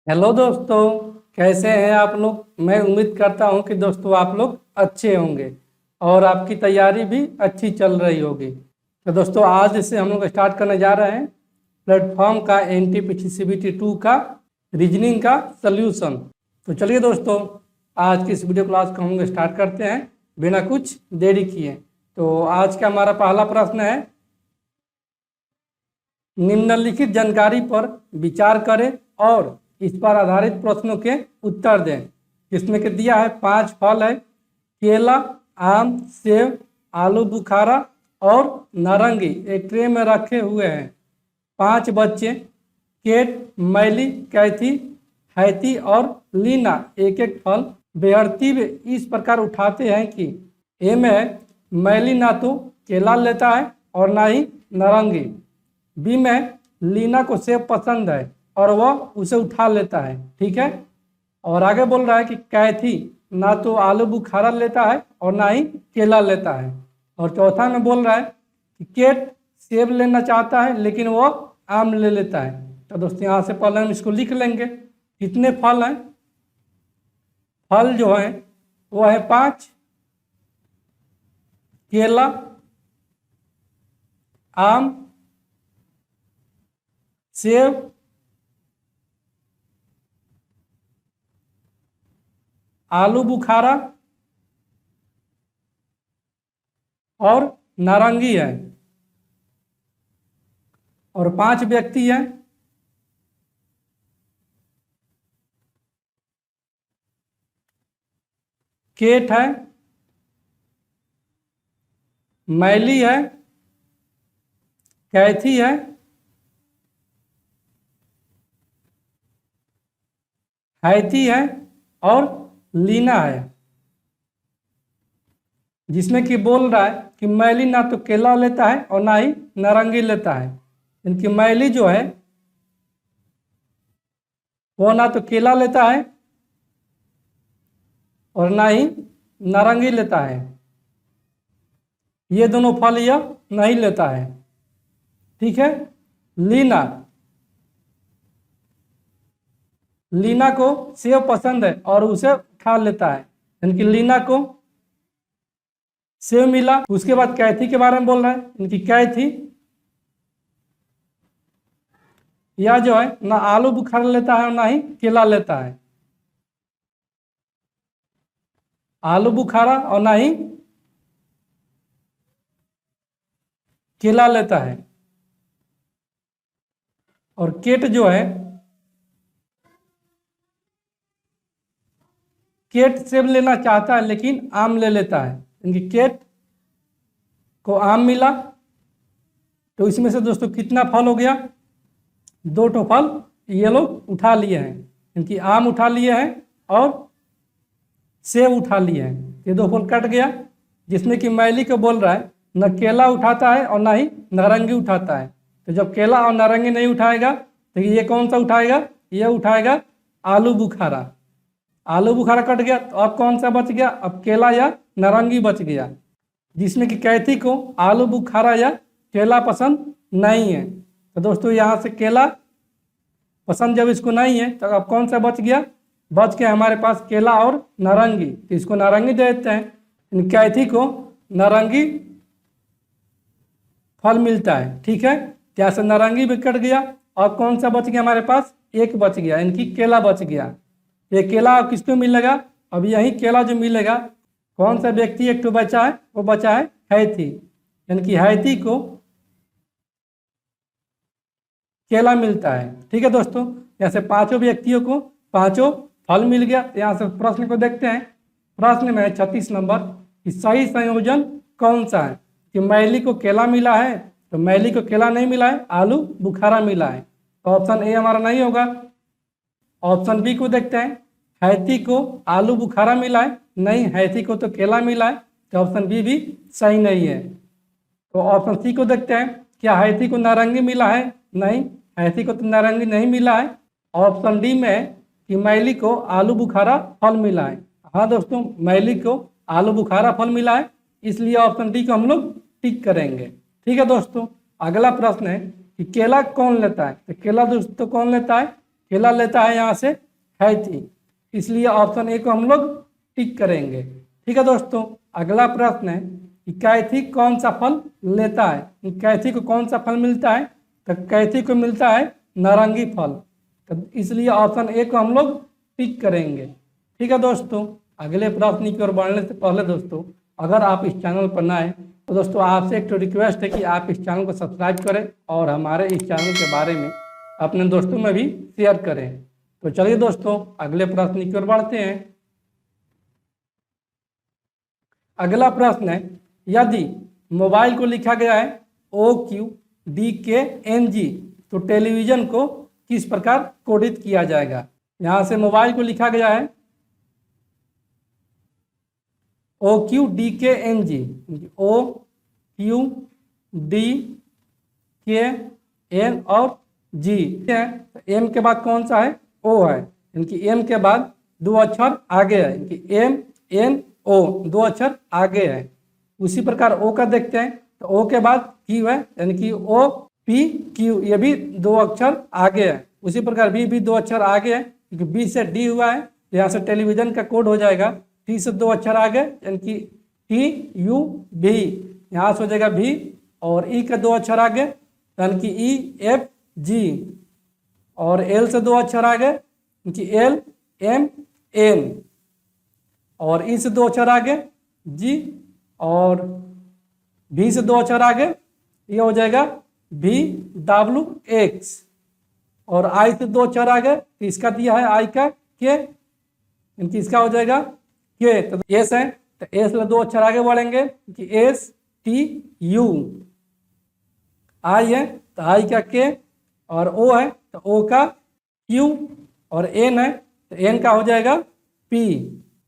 Hello दोस्तों, कैसे हैं आप लोग। मैं उम्मीद करता हूं कि दोस्तों आप लोग अच्छे होंगे और आपकी तैयारी भी अच्छी चल रही होगी। तो दोस्तों आज से हम लोग स्टार्ट करने जा रहे हैं प्लेटफॉर्म का एनटीपीसी सीबीटी 2 का रीजनिंग का सल्यूशन। तो चलिए दोस्तों, आज की इस वीडियो क्लास को हम लोग स्टार्ट करते हैं बिना कुछ देरी किए। तो आज का हमारा पहला प्रश्न है, निम्नलिखित जानकारी पर विचार करें और इस पर आधारित प्रश्नों के उत्तर दें। जिसमें कि दिया है 5 फल है, केला, आम, सेब, आलू बुखारा और नारंगी एक ट्रे में रखे हुए हैं। 5 बच्चे केट, मैली, कैथी, हैती और लीना एक एक फल बेहरतीब इस प्रकार उठाते हैं कि ए में मैली ना तो केला लेता है और ना ही नारंगी, बी में लीना को सेब पसंद है और वह उसे उठा लेता है। ठीक है। और आगे बोल रहा है कि कैथी ना तो आलू बुखारा लेता है और ना ही केला लेता है। और चौथा में बोल रहा है कि केट सेब लेना चाहता है लेकिन वो आम ले लेता है। तो दोस्तों यहाँ से पहले हम इसको लिख लेंगे। कितने फल हैं? फल जो है वो है 5, केला, आम, सेब, आलू बुखारा और नारंगी है। और 5 व्यक्ति हैं। केट है, मैली है, कैथी है, हैती है और लीना है। जिसमें कि बोल रहा है कि मैली ना तो केला लेता है और ना ही नारंगी लेता है। इनकी मैली जो है वो ना तो केला लेता है और ना ही नारंगी लेता है। ये दोनों फल यह नहीं लेता है। ठीक है। लीना, लीना को सेब पसंद है और उसे उठा लेता है। इनकी लीना को सेब मिला। उसके बाद कैथी के बारे में बोल रहा है। इनकी कैथी यह जो है ना आलू बुखारा लेता है और ना ही केला लेता है। आलू बुखारा और ना ही केला लेता है। और केट जो है, केट सेब लेना चाहता है लेकिन आम ले लेता है। इनकी केट को आम मिला। तो इसमें से दोस्तों कितना फल हो गया? 2 ठो फल ये लोग उठा लिए हैं। इनकी आम उठा लिए हैं और सेब उठा लिए हैं। ये 2 फल कट गया। जिसमें कि मैली को बोल रहा है न केला उठाता है और ना ही नारंगी उठाता है। तो जब केला और नारंगी नहीं उठाएगा तो ये कौन सा उठाएगा? ये उठाएगा आलू बुखारा। आलू बुखारा कट गया तो अब कौन सा बच गया? अब केला या नारंगी बच गया। जिसमें कि कैथी को आलू बुखारा या केला पसंद नहीं है। तो दोस्तों यहाँ से केला पसंद जब इसको नहीं है तो अब कौन सा बच गया? बच गया हमारे पास केला और नारंगी। तो इसको नारंगी दे देते हैं। इन कैथी को नारंगी फल मिलता है। ठीक है। यहाँ से नारंगी भी कट गया और कौन सा बच गया हमारे पास? एक बच गया। इनकी केला बच गया। ये केला किसको मिलेगा? अब यही केला जो मिलेगा, कौन सा व्यक्ति एक तो बचा है? वो बचा है हैती। यानी कि हैती को केला मिलता है। ठीक है दोस्तों। यहाँ से 5 व्यक्तियों को 5 फल मिल गया। यहाँ से प्रश्न को देखते हैं। प्रश्न में 36 नंबर कि सही संयोजन कौन सा है? कि मैली को केला मिला है तो मैली को केला नहीं मिला है, आलू बुखारा मिला है। तो ऑप्शन ए हमारा नहीं होगा। ऑप्शन बी को देखते हैं। हैती को आलू बुखारा मिला है, नहीं, हैती को तो केला मिला है। तो ऑप्शन बी भी सही नहीं है। तो ऑप्शन सी को देखते हैं। क्या हैती को नारंगी मिला है? नहीं, हैती को तो नारंगी नहीं मिला है। ऑप्शन डी में है कि मैली को आलू बुखारा फल मिला है। हाँ दोस्तों, मैली को आलू बुखारा फल मिला है, इसलिए ऑप्शन डी को हम लोग टिक करेंगे। ठीक है दोस्तों। अगला प्रश्न है कि केला कौन लेता है? तो केला दोस्तों कौन लेता है? केला लेता है यहाँ से हैथी, इसलिए ऑप्शन ए को हम लोग टिक करेंगे। ठीक है दोस्तों, अगला प्रश्न है कि कैथी कौन सा फल लेता है। कैथी को कौन सा फल मिलता है, तो कैथी को मिलता है नारंगी फल, तो इसलिए ऑप्शन ए को हम लोग टिक करेंगे। ठीक है दोस्तों, अगले प्रश्न की ओर बढ़ने से पहले दोस्तों, अगर आप इस चैनल पर नए तो दोस्तों आपसे एक रिक्वेस्ट है कि आप इस चैनल को सब्सक्राइब करें और हमारे इस चैनल के बारे में अपने दोस्तों में भी शेयर करें। तो चलिए दोस्तों अगले प्रश्न की ओर बढ़ते हैं। अगला प्रश्न है, यदि मोबाइल को लिखा गया है OQDKNG तो टेलीविजन को किस प्रकार कोडित किया जाएगा। यहाँ से मोबाइल को लिखा गया है OQDKNG, OQDKN और G है, M के बाद कौन सा है, O है, इनकी M के बाद दो अक्षर आगे है, इनकी MNO दो अक्षर आगे है। उसी प्रकार O का देखते हैं तो O के बाद Q है, यानी कि OPQ, ये भी दो अक्षर आगे है। उसी प्रकार B भी दो अक्षर आगे है, क्योंकि B से D हुआ है, तो यहाँ से टेलीविजन का कोड हो जाएगा T से दो अक्षर आगे, यानी कि TUV, यहाँ से हो जाएगा V, और E के दो अक्षर आगे यानी कि EFG, और L से दो अक्षर आगे यानी कि LMN, और E से दो अक्षर आगे G, और V से दो अक्षर आगे ये हो जाएगा VWX, और I से दो अक्षर आगे तो इसका दिया है I का K, इनकी इसका हो जाएगा K, तो S है तो S में दो अक्षर आगे बढ़ेंगे कि STU, I है तो I का K, और O है तो O का Q, और N है तो N का हो जाएगा P।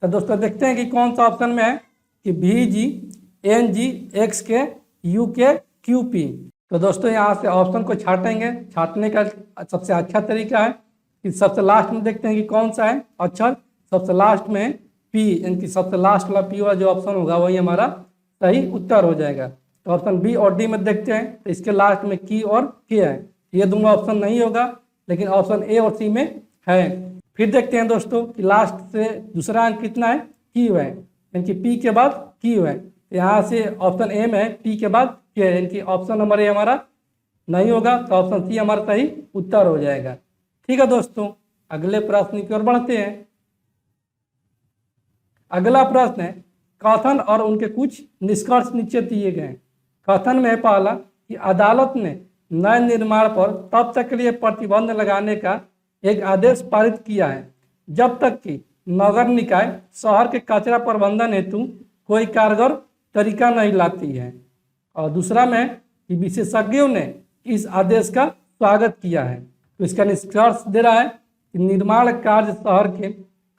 तो दोस्तों देखते हैं कि कौन सा ऑप्शन में है कि VG NG XK UK QP। तो दोस्तों यहाँ से ऑप्शन को छाटेंगे। छाटने का सबसे अच्छा तरीका है कि सबसे लास्ट में देखते हैं कि कौन सा है अक्षर, सबसे लास्ट में P, यानी कि सबसे लास्ट वाला P वाला जो ऑप्शन होगा वही हमारा सही उत्तर हो जाएगा। तो ऑप्शन B और D में देखते हैं तो इसके लास्ट में की और K है, ये दोनों ऑप्शन नहीं होगा, लेकिन ऑप्शन A और C में है। फिर देखते हैं दोस्तों कि लास्ट से दूसरा अंक कितना है, Q है, यानी कि P के बाद Q है। यहाँ से ऑप्शन A में है P के बाद K है, यानी कि ऑप्शन नंबर A हमारा नहीं होगा, तो ऑप्शन C हमारा सही उत्तर हो जाएगा। ठीक है दोस्तों, अगले प्रश्न की ओर बढ़ते हैं। अगला प्रश्न है, कथन और उनके कुछ निष्कर्ष नीचे दिए गए हैं। कथन में पहला कि अदालत ने नए निर्माण पर तब तक के लिए प्रतिबंध लगाने का एक आदेश पारित किया है जब तक कि नगर निकाय शहर के कचरा प्रबंधन हेतु कोई कारगर तरीका नहीं लाती है। और दूसरा में कि विशेषज्ञों ने इस आदेश का स्वागत किया है। तो इसका निष्कर्ष दे रहा है कि निर्माण कार्य शहर के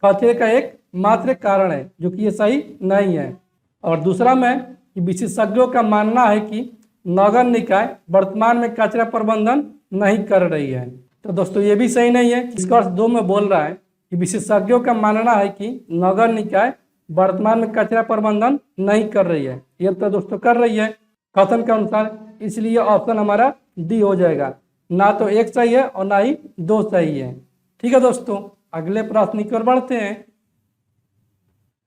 कचरे का एक मात्र कारण है, जो कि ये सही नहीं है। और दूसरा में कि विशेषज्ञों का मानना है कि नगर निकाय वर्तमान में कचरा प्रबंधन नहीं कर रही है। तो दोस्तों ये भी सही नहीं है। निष्कर्ष 2 में बोल रहा है कि विशेषज्ञों का मानना है कि नगर निकाय वर्तमान में कचरा प्रबंधन नहीं कर रही है। ये तो दोस्तों कर रही है कथन के अनुसार, इसलिए ऑप्शन हमारा डी हो जाएगा। ना तो एक सही है और ना ही दो सही है। ठीक है दोस्तों, अगले प्रश्न की ओर बढ़ते हैं।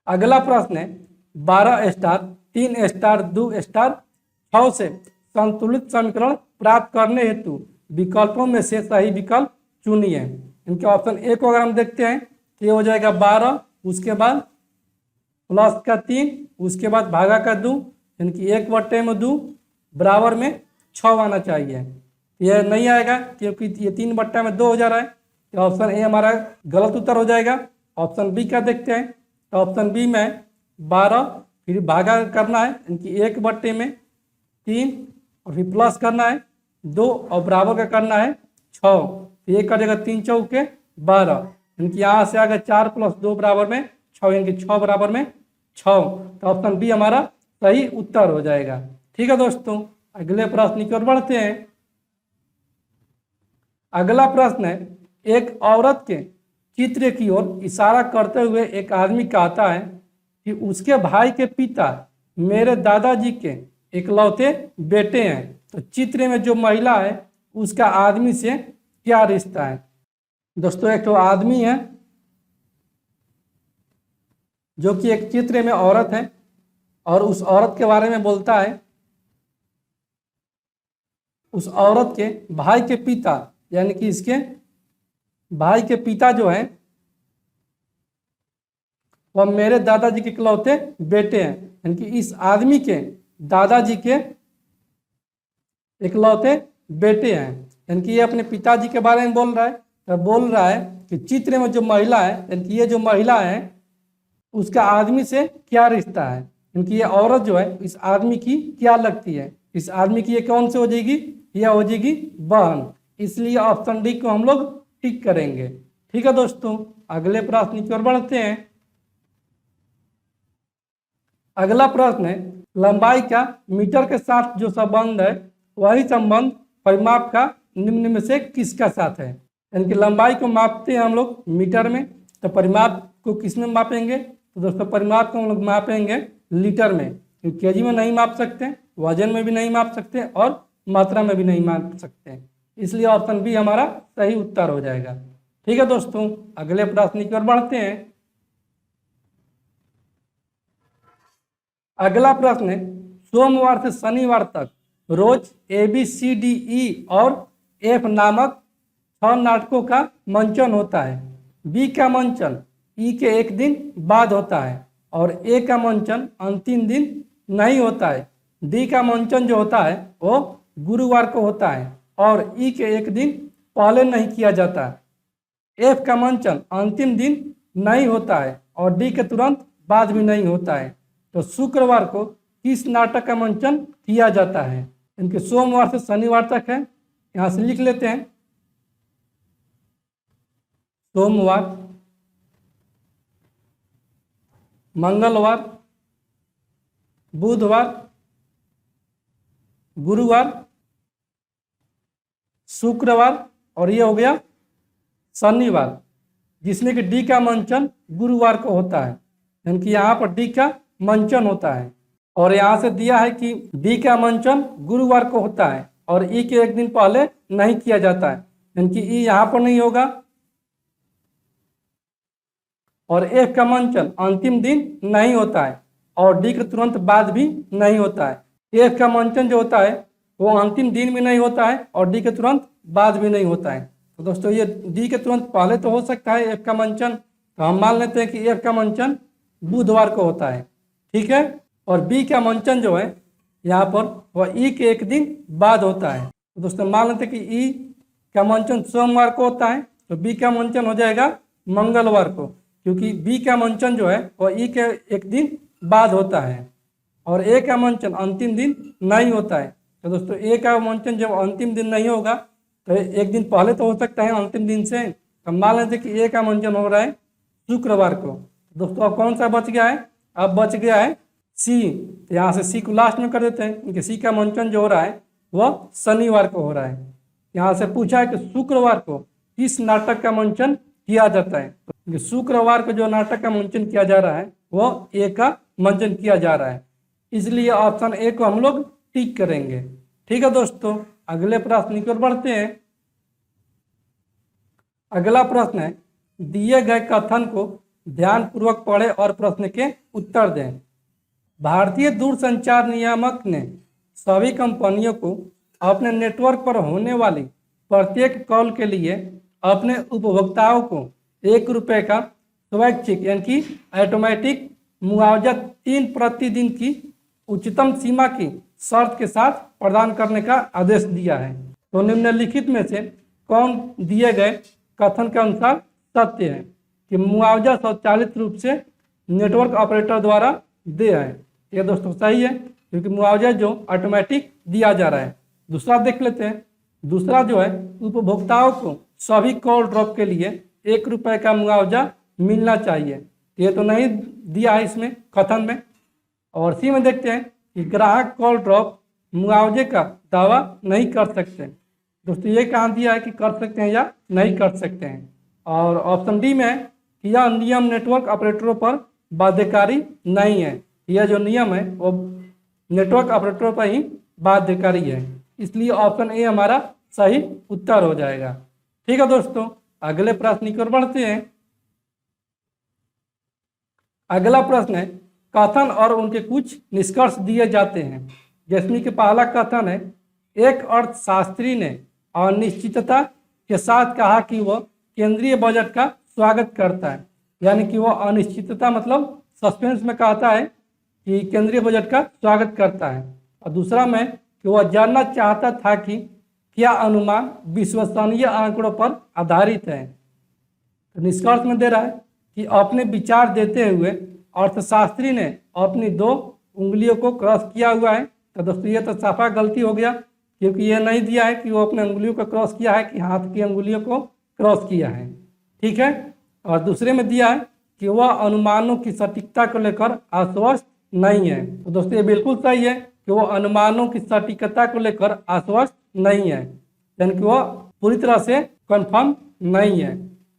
अगला प्रश्न है 12 स्टार 3 स्टार 2 स्टार 6 से संतुलित समीकरण प्राप्त करने हेतु विकल्पों में से सही विकल्प चुनिए। इनके ऑप्शन ए को अगर हम देखते हैं तो ये हो जाएगा 12, उसके बाद प्लस का 3, उसके बाद भागा का 2, यानी कि 1/2 बराबर में 6 आना चाहिए। यह नहीं आएगा क्योंकि ये 3/2 हो जा रहा है, तो ऑप्शन ए हमारा गलत उत्तर हो जाएगा। ऑप्शन बी का देखते हैं तो ऑप्शन बी में 12 फिर भागा करना है, यानी 1/3 और फिर प्लस करना है 2 और बराबर का करना है 6। तो ये करेगा 3 चौके 12, यानी कि यहाँ से आगे 4 + 2 बराबर में 6, यानी कि 6 बराबर में 6। तो ऑप्शन बी हमारा सही उत्तर हो जाएगा। ठीक है दोस्तों, अगले प्रश्न की ओर बढ़ते हैं। अगला प्रश्न है, एक औरत के चित्र की ओर इशारा करते हुए एक आदमी कहता है कि उसके भाई के पिता मेरे दादाजी के इकलौते बेटे हैं। तो चित्र में जो महिला है उसका आदमी से क्या रिश्ता है। दोस्तों एक तो आदमी है जो कि एक चित्र में औरत है और उस औरत के बारे में बोलता है। उस औरत के भाई के पिता यानी कि इसके भाई के पिता जो है वह मेरे दादाजी के इकलौते बेटे हैं, यानी कि इस आदमी के दादाजी के इकलौते बेटे हैं। यानी कि ये अपने पिताजी के बारे में बोल रहा है। तो बोल रहा है कि चित्र में जो महिला है, यानी कि ये जो महिला है उसका आदमी से क्या रिश्ता है, क्योंकि ये औरत जो है इस आदमी की क्या लगती है। इस आदमी की ये कौन से हो जाएगी, यह हो जाएगी बहन। इसलिए ऑप्शन डी को हम लोग टिक करेंगे। ठीक है दोस्तों, अगले प्रश्न की ओर बढ़ते हैं। अगला प्रश्न है लंबाई का मीटर के साथ जो संबंध है वही संबंध परिमाप का निम्न में से किसका साथ है। यानी कि लंबाई को मापते हैं हम लोग मीटर में, तो परिमाप को किस में मापेंगे, तो दोस्तों परिमाप को हम लोग मापेंगे लीटर में। केजी में नहीं माप सकते, वजन में भी नहीं माप सकते और मात्रा में भी नहीं माप सकते, इसलिए ऑप्शन बी हमारा सही उत्तर हो जाएगा। ठीक है दोस्तों, अगले प्रश्न की ओर बढ़ते हैं। अगला प्रश्न है सोमवार से शनिवार तक रोज ABCDE और F नामक 6 नाटकों का मंचन होता है। बी का मंचन ई के एक दिन बाद होता है और ए का मंचन अंतिम दिन नहीं होता है। डी का मंचन जो होता है वो गुरुवार को होता है और ई के एक दिन पहले नहीं किया जाता है। एफ का मंचन अंतिम दिन नहीं होता है और डी के तुरंत बाद भी नहीं होता है। तो शुक्रवार को किस नाटक का मंचन किया जाता है। इनके सोमवार से शनिवार तक है, यहाँ से लिख लेते हैं। सोमवार, मंगलवार, बुधवार, गुरुवार, शुक्रवार और ये हो गया शनिवार, जिसमें कि डी का मंचन गुरुवार को होता है। यानी कि यहाँ पर डी का मंचन होता है और यहाँ से दिया है कि डी का मंचन गुरुवार को होता है और ई के एक दिन पहले नहीं किया जाता है, यानी कि ई यहाँ पर नहीं होगा। और एफ का मंचन अंतिम दिन नहीं होता है और डी के तुरंत बाद भी नहीं होता है। एफ का मंचन जो होता है वो अंतिम दिन भी नहीं होता है और डी के तुरंत बाद भी नहीं होता है। तो दोस्तों ये डी के तुरंत पहले तो हो सकता है एफ का मंचन, तो हम मान लेते हैं कि एफ का मंचन बुधवार को होता है। ठीक है, और बी का मंचन जो है यहाँ पर वह ई के एक दिन बाद होता है। तो दोस्तों मान लेते हैं कि ई का मंचन सोमवार को होता है, तो बी का मंचन हो जाएगा मंगलवार को, क्योंकि बी का मंचन जो है वह ई के एक दिन बाद होता है और ए का मंचन अंतिम दिन नहीं होता है। तो दोस्तों ए का मंचन जब अंतिम दिन नहीं होगा तो एक दिन पहले तो हो सकता है अंतिम दिन से। तो मान लेते कि ए का मंचन हो रहा है शुक्रवार को। दोस्तों अब कौन सा बच गया है, अब बच गया है सी। तो यहाँ से सी को लास्ट में कर देते हैं, क्योंकि सी का मंचन जो हो रहा है वह शनिवार को हो रहा है। यहाँ से पूछा है कि शुक्रवार को किस नाटक का मंचन किया जाता है। तो शुक्रवार को जो नाटक का मंचन किया जा रहा है वह ए का मंचन किया जा रहा है, इसलिए ऑप्शन ए को हम लोग टिक करेंगे। ठीक है दोस्तों, अगले प्रश्न की ओर बढ़ते हैं। अगला प्रश्न है दिए गए कथन को ध्यानपूर्वक पढ़ें और प्रश्न के उत्तर दें। भारतीय दूरसंचार नियामक ने सभी कंपनियों को अपने नेटवर्क पर होने वाली प्रत्येक कॉल के लिए अपने उपभोक्ताओं को ₹1 का स्वैच्छिक यानी कि ऑटोमेटिक मुआवजा 3 प्रतिदिन की उच्चतम सीमा की शर्त के साथ प्रदान करने का आदेश दिया है। तो निम्नलिखित में से कौन दिए गए कथन के अनुसार सत्य है कि मुआवजा स्वचालित रूप से नेटवर्क ऑपरेटर द्वारा दिया है। ये दोस्तों सही है, क्योंकि मुआवजा जो ऑटोमेटिक दिया जा रहा है। दूसरा देख लेते हैं, दूसरा जो है उपभोक्ताओं को सभी कॉल ड्रॉप के लिए ₹1 का मुआवजा मिलना चाहिए, ये तो नहीं दिया है इसमें कथन में। और सी में देखते हैं कि ग्राहक कॉल ड्रॉप मुआवजे का दावा नहीं कर सकते। दोस्तों ये कहाँ दिया है कि कर सकते हैं या नहीं कर सकते हैं। और ऑप्शन डी में है कि यह नियम नेटवर्क ऑपरेटरों पर बाध्यकारी नहीं है। यह जो नियम है वो नेटवर्क ऑपरेटरों पर ही बाध्यकारी है, इसलिए ऑप्शन ए हमारा सही उत्तर हो जाएगा। ठीक है दोस्तों, अगले प्रश्न की ओर बढ़ते हैं। अगला प्रश्न है कथन और उनके कुछ निष्कर्ष दिए जाते हैं। जिसमें कि पहला कथन है, एक अर्थशास्त्री ने अनिश्चितता के साथ कहा कि वह केंद्रीय बजट का स्वागत करता है। यानी कि वह अनिश्चितता मतलब सस्पेंस में कहता है कि केंद्रीय बजट का स्वागत करता है। और दूसरा में कि वह जानना चाहता था कि क्या अनुमान विश्वसनीय आंकड़ों पर आधारित है। तो निष्कर्ष में दे रहा है कि अपने विचार देते हुए अर्थशास्त्री ने अपनी 2 उंगलियों को क्रॉस किया हुआ है। तो दोस्तों ये तो साफा गलती हो गया, क्योंकि ये नहीं दिया है कि वो अपने उंगलियों को क्रॉस किया है कि हाथ की उंगलियों को क्रॉस किया है। ठीक है। और दूसरे में दिया है कि वह अनुमानों की सटीकता को लेकर आश्वस्त नहीं है। तो दोस्तों ये बिल्कुल सही है कि वो अनुमानों की सटीकता को लेकर आश्वस्त नहीं है, यानी कि वह पूरी तरह से कंफर्म नहीं है।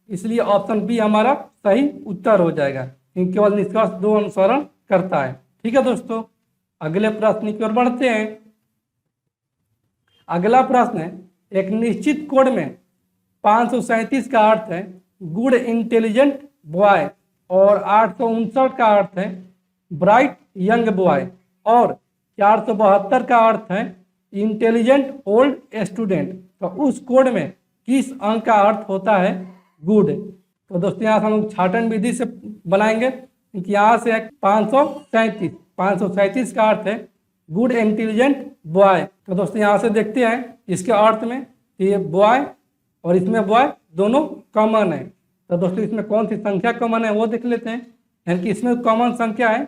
इसलिए ऑप्शन बी हमारा सही उत्तर हो जाएगा, क्योंकि केवल निष्कर्ष 2 अनुसरण करता है। ठीक है दोस्तों, अगले प्रश्न की ओर बढ़ते हैं। अगला प्रश्न है, एक निश्चित कोड में 537 का अर्थ है गुड इंटेलिजेंट बॉय और 859 का अर्थ है ब्राइट यंग बॉय और 472 का अर्थ है इंटेलिजेंट ओल्ड स्टूडेंट। तो उस कोड में किस अंक का अर्थ होता है गुड। तो दोस्तों यहाँ से हम लोग छाटन विधि से बनाएंगे, क्योंकि यहाँ से 537 का अर्थ है गुड इंटेलिजेंट बॉय। तो दोस्तों यहाँ से देखते हैं इसके अर्थ में ये बॉय और इसमें बॉय दोनों कॉमन है। तो दोस्तों इसमें कौन सी संख्या कॉमन है वो देख लेते हैं। यानी कि इसमें कॉमन संख्या है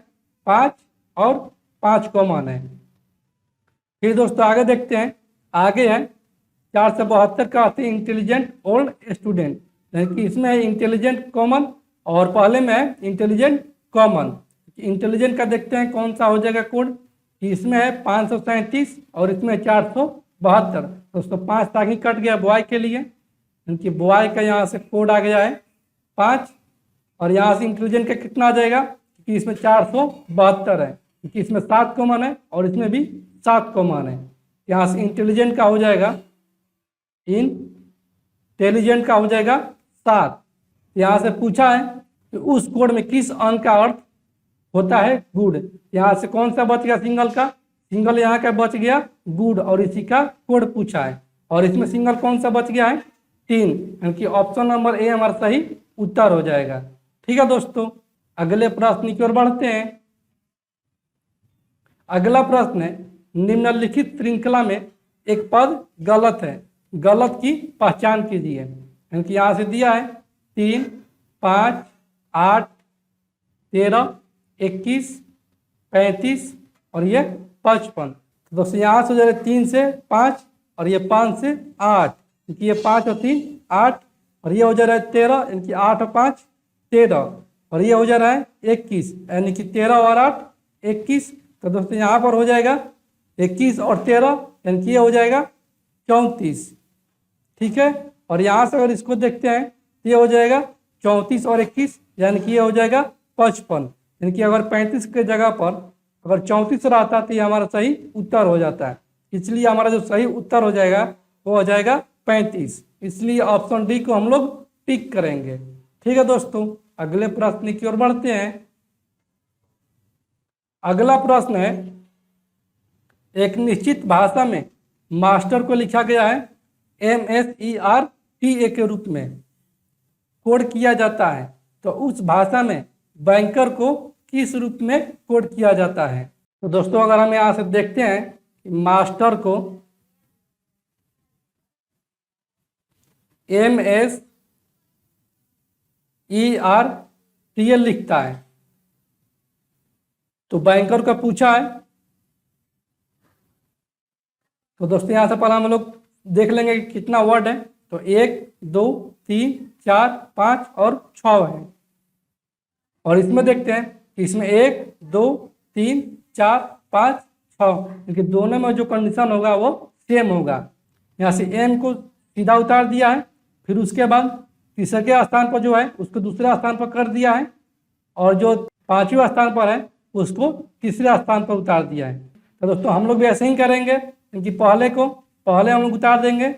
5 और 5 कॉमन है। फिर दोस्तों आगे देखते हैं, आगे है 472 का अर्थ है इंटेलिजेंट ओल्ड स्टूडेंट। यानी कि इसमें है इंटेलिजेंट कॉमन और पहले में है इंटेलिजेंट कॉमन। इंटेलिजेंट का देखते हैं कौन सा हो जाएगा कोड। इसमें है 537 और इसमें 472। दोस्तों 5 ताकि कट गया बॉय के लिए, क्योंकि बॉय का यहाँ से कोड आ गया है 5 और यहाँ से इंटेलिजेंट का कितना आ जाएगा, क्योंकि इसमें 472 है, क्योंकि इसमें 7 कॉमन है और इसमें भी 7 कॉमन है। यहाँ से इंटेलिजेंट का हो जाएगा 7। यहाँ से पूछा है कि उस कोड में किस अंक का अर्थ होता है गुड। यहाँ से कौन सा बच गया सिंगल का, सिंगल यहाँ का बच गया गुड और इसी का कोड पूछा है। और इसमें सिंगल कौन सा बच गया है 3, यानी कि ऑप्शन नंबर ए हमारा सही उत्तर हो जाएगा। ठीक है दोस्तों, अगले प्रश्न की ओर बढ़ते हैं। अगला प्रश्न है, निम्नलिखित श्रृंखला में एक पद गलत है, गलत की पहचान कीजिए। यानी कि यहाँ से दिया है 3, 5, 8, 13, 21, 35 और ये 55। तो दोस्तों यहाँ से हो जाएगा 3 से 5 और ये 5 से 8, क्योंकि ये 5 और 3 8 और ये हो जा रहा है 13, यानी कि 8 और 5 13 और ये हो जा रहा है 21, यानी कि 13 और 8 21। तो दोस्तों यहाँ पर हो जाएगा 21 और 13, यानी कि ये हो जाएगा 34। ठीक है, और यहाँ से अगर इसको देखते हैं तो ये हो जाएगा 34 और 21, यानी कि ये हो जाएगा 55। यानी कि अगर 35 के जगह पर अगर 34 रहता तो ये हमारा सही उत्तर हो जाता है। इसलिए हमारा जो सही उत्तर हो जाएगा वो हो जाएगा 35। इसलिए ऑप्शन डी को हम लोग टिक करेंगे। ठीक है दोस्तों, अगले प्रश्न की ओर बढ़ते हैं। अगला प्रश्न है, एक निश्चित भाषा में मास्टर को लिखा गया है MSERTA के रूप में कोड किया जाता है। तो उस भाषा में बैंकर को किस रूप में कोड किया जाता है। तो दोस्तों अगर हम यहाँ से देखते हैं कि मास्टर को MSERTA लिखता है, तो बैंकर का पूछा है। तो दोस्तों यहाँ से पहले हम लोग देख लेंगे कि कितना वर्ड है। तो 1 2 3 4 5 और 6 है। और इसमें देखते हैं कि इसमें 1 2 3 4 5 6, क्योंकि दोनों में जो कंडीशन होगा वो सेम होगा। यहाँ से एम को सीधा उतार दिया है, फिर उसके बाद तीसरे के स्थान पर जो है उसको दूसरे स्थान पर कर दिया है, और जो 5वें स्थान पर है उसको तीसरे स्थान पर उतार दिया है। तो दोस्तों हम लोग भी ऐसे ही करेंगे, क्योंकि पहले हम लोग उतार देंगे,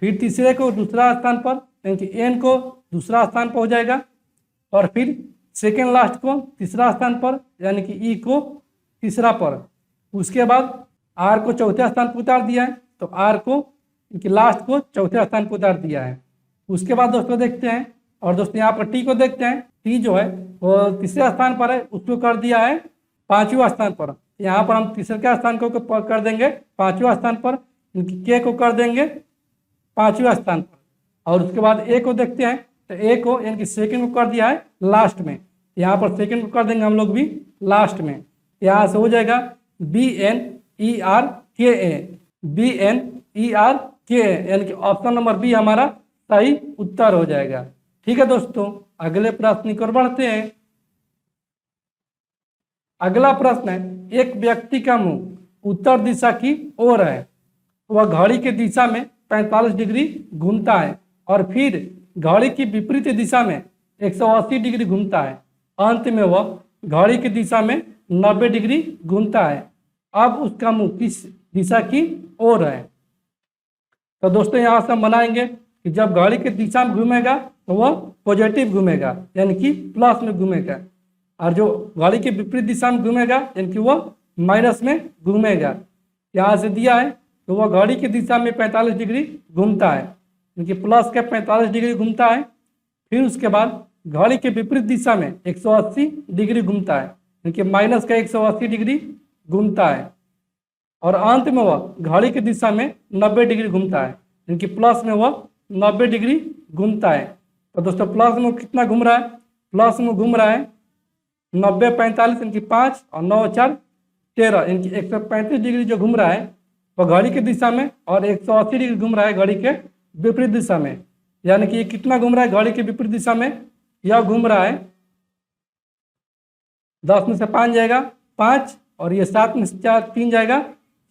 फिर तीसरे को दूसरा स्थान पर, यानी कि एन को दूसरा स्थान पर हो जाएगा और फिर सेकेंड लास्ट को तीसरा स्थान पर यानी कि ई को तीसरा पर। उसके बाद आर को चौथे स्थान पर उतार दिया है तो आर को कि लास्ट को चौथे स्थान पर उतार दिया है। उसके बाद दोस्तों देखते हैं और दोस्तों यहाँ पर टी को देखते हैं। टी जो है वो तीसरे स्थान पर है, उसको कर दिया है पांचवें स्थान पर। यहाँ पर हम तीसरे के स्थान को कर देंगे पांचवें स्थान पर, के को कर देंगे पांचवें स्थान पर। और उसके बाद ए को देखते हैं तो ए को यानी कि सेकेंड को कर दिया है लास्ट में, यहाँ पर सेकेंड को कर देंगे हम लोग भी लास्ट में। यहाँ से हो जाएगा BNERKA, BNERKA, यानी कि ऑप्शन नंबर बी हमारा सही उत्तर हो जाएगा। ठीक है दोस्तों, अगले प्रश्न की ओर बढ़ते हैं। अगला प्रश्न है, एक व्यक्ति का मुंह उत्तर दिशा की ओर है, वह घड़ी की दिशा में 45 डिग्री घूमता है और फिर घड़ी की विपरीत दिशा में 180 डिग्री घूमता है। अंत में वह घड़ी की दिशा में 90 डिग्री घूमता है। अब उसका मुंह किस दिशा की ओर है? तो दोस्तों यहाँ से हम बनाएंगे कि जब घड़ी की दिशा में घूमेगा तो वह पॉजिटिव घूमेगा यानी कि प्लस में घूमेगा, और जो घड़ी के विपरीत दिशा में घूमेगा यानी कि वह माइनस में घूमेगा। यहाँ से दिया है तो वह घड़ी की दिशा में 45 डिग्री घूमता है यानी कि प्लस के 45 डिग्री घूमता है। फिर उसके बाद घड़ी के विपरीत दिशा में 180 डिग्री घूमता है यानी कि माइनस का 180 डिग्री घूमता है। और अंत में वह घड़ी की दिशा में 90 डिग्री घूमता है यानी कि प्लस में वह 90 डिग्री घूमता है। तो दोस्तों प्लस में कितना घूम रहा है? प्लस में घूम रहा है 90 45 यानी कि 5 और 9 4 13 यानी कि 135 डिग्री जो घूम रहा है वह घड़ी की दिशा में, और 180 डिग्री घूम रहा है घड़ी के विपरीत दिशा में। यानी कि ये कितना घूम रहा है घड़ी के विपरीत दिशा में? यह घूम रहा है 10 में से 5 जाएगा 5, और ये 7 में से 3 जाएगा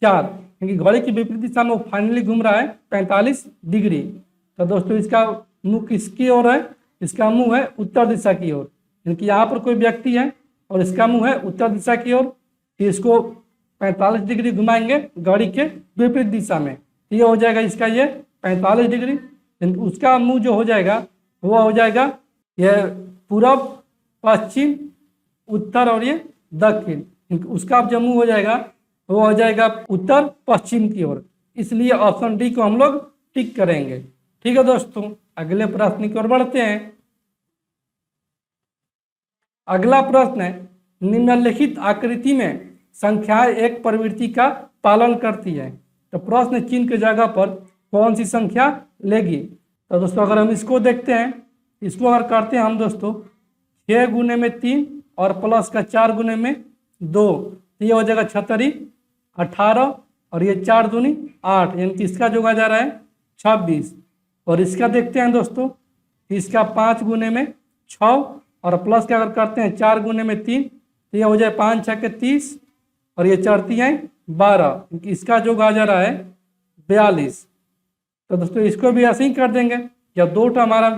4, क्योंकि घड़ी की विपरीत दिशा में वो फाइनली घूम रहा है 45 डिग्री। तो दोस्तों इसका मुंह किसकी ओर है? इसका मुंह है उत्तर दिशा की ओर, यानी कि यहाँ पर कोई व्यक्ति है और इसका मुंह है उत्तर दिशा की ओर। इसको 45 डिग्री घुमाएंगे घड़ी के विपरीत दिशा में, ये हो जाएगा इसका ये 45 डिग्री। यानी उसका मुंह जो हो जाएगा वो हो जाएगा ये पूरब पश्चिम उत्तर और ये दक्षिण। उसका जो मुंह हो जाएगा वो हो जाएगा उत्तर पश्चिम की ओर, इसलिए ऑप्शन डी को हम लोग टिक करेंगे। ठीक है दोस्तों, अगले प्रश्न की ओर बढ़ते हैं। अगला प्रश्न है, निम्नलिखित आकृति में संख्याएं एक प्रवृत्ति का पालन करती है, तो प्रश्न चिन्ह की जगह पर कौन सी संख्या लेगी? तो दोस्तों अगर हम इसको देखते हैं, इसको अगर करते हैं हम दोस्तों 6 गुने में 3 और प्लस का 4 गुने में 2, तो ये हो जाएगा 36 18, और ये 4 दूनी 8, यानी कि इसका जो आ जा रहा है 26। और इसका देखते हैं दोस्तों, इसका 5 गुने में 6 और प्लस का अगर करते हैं 4 गुने में 3, तो ये हो जाए 5 6 के 30, और ये 4 3 12, इसका जो आ जा रहा है 42। तो दोस्तों इसको भी ऐसे ही कर देंगे, जब दो हमारा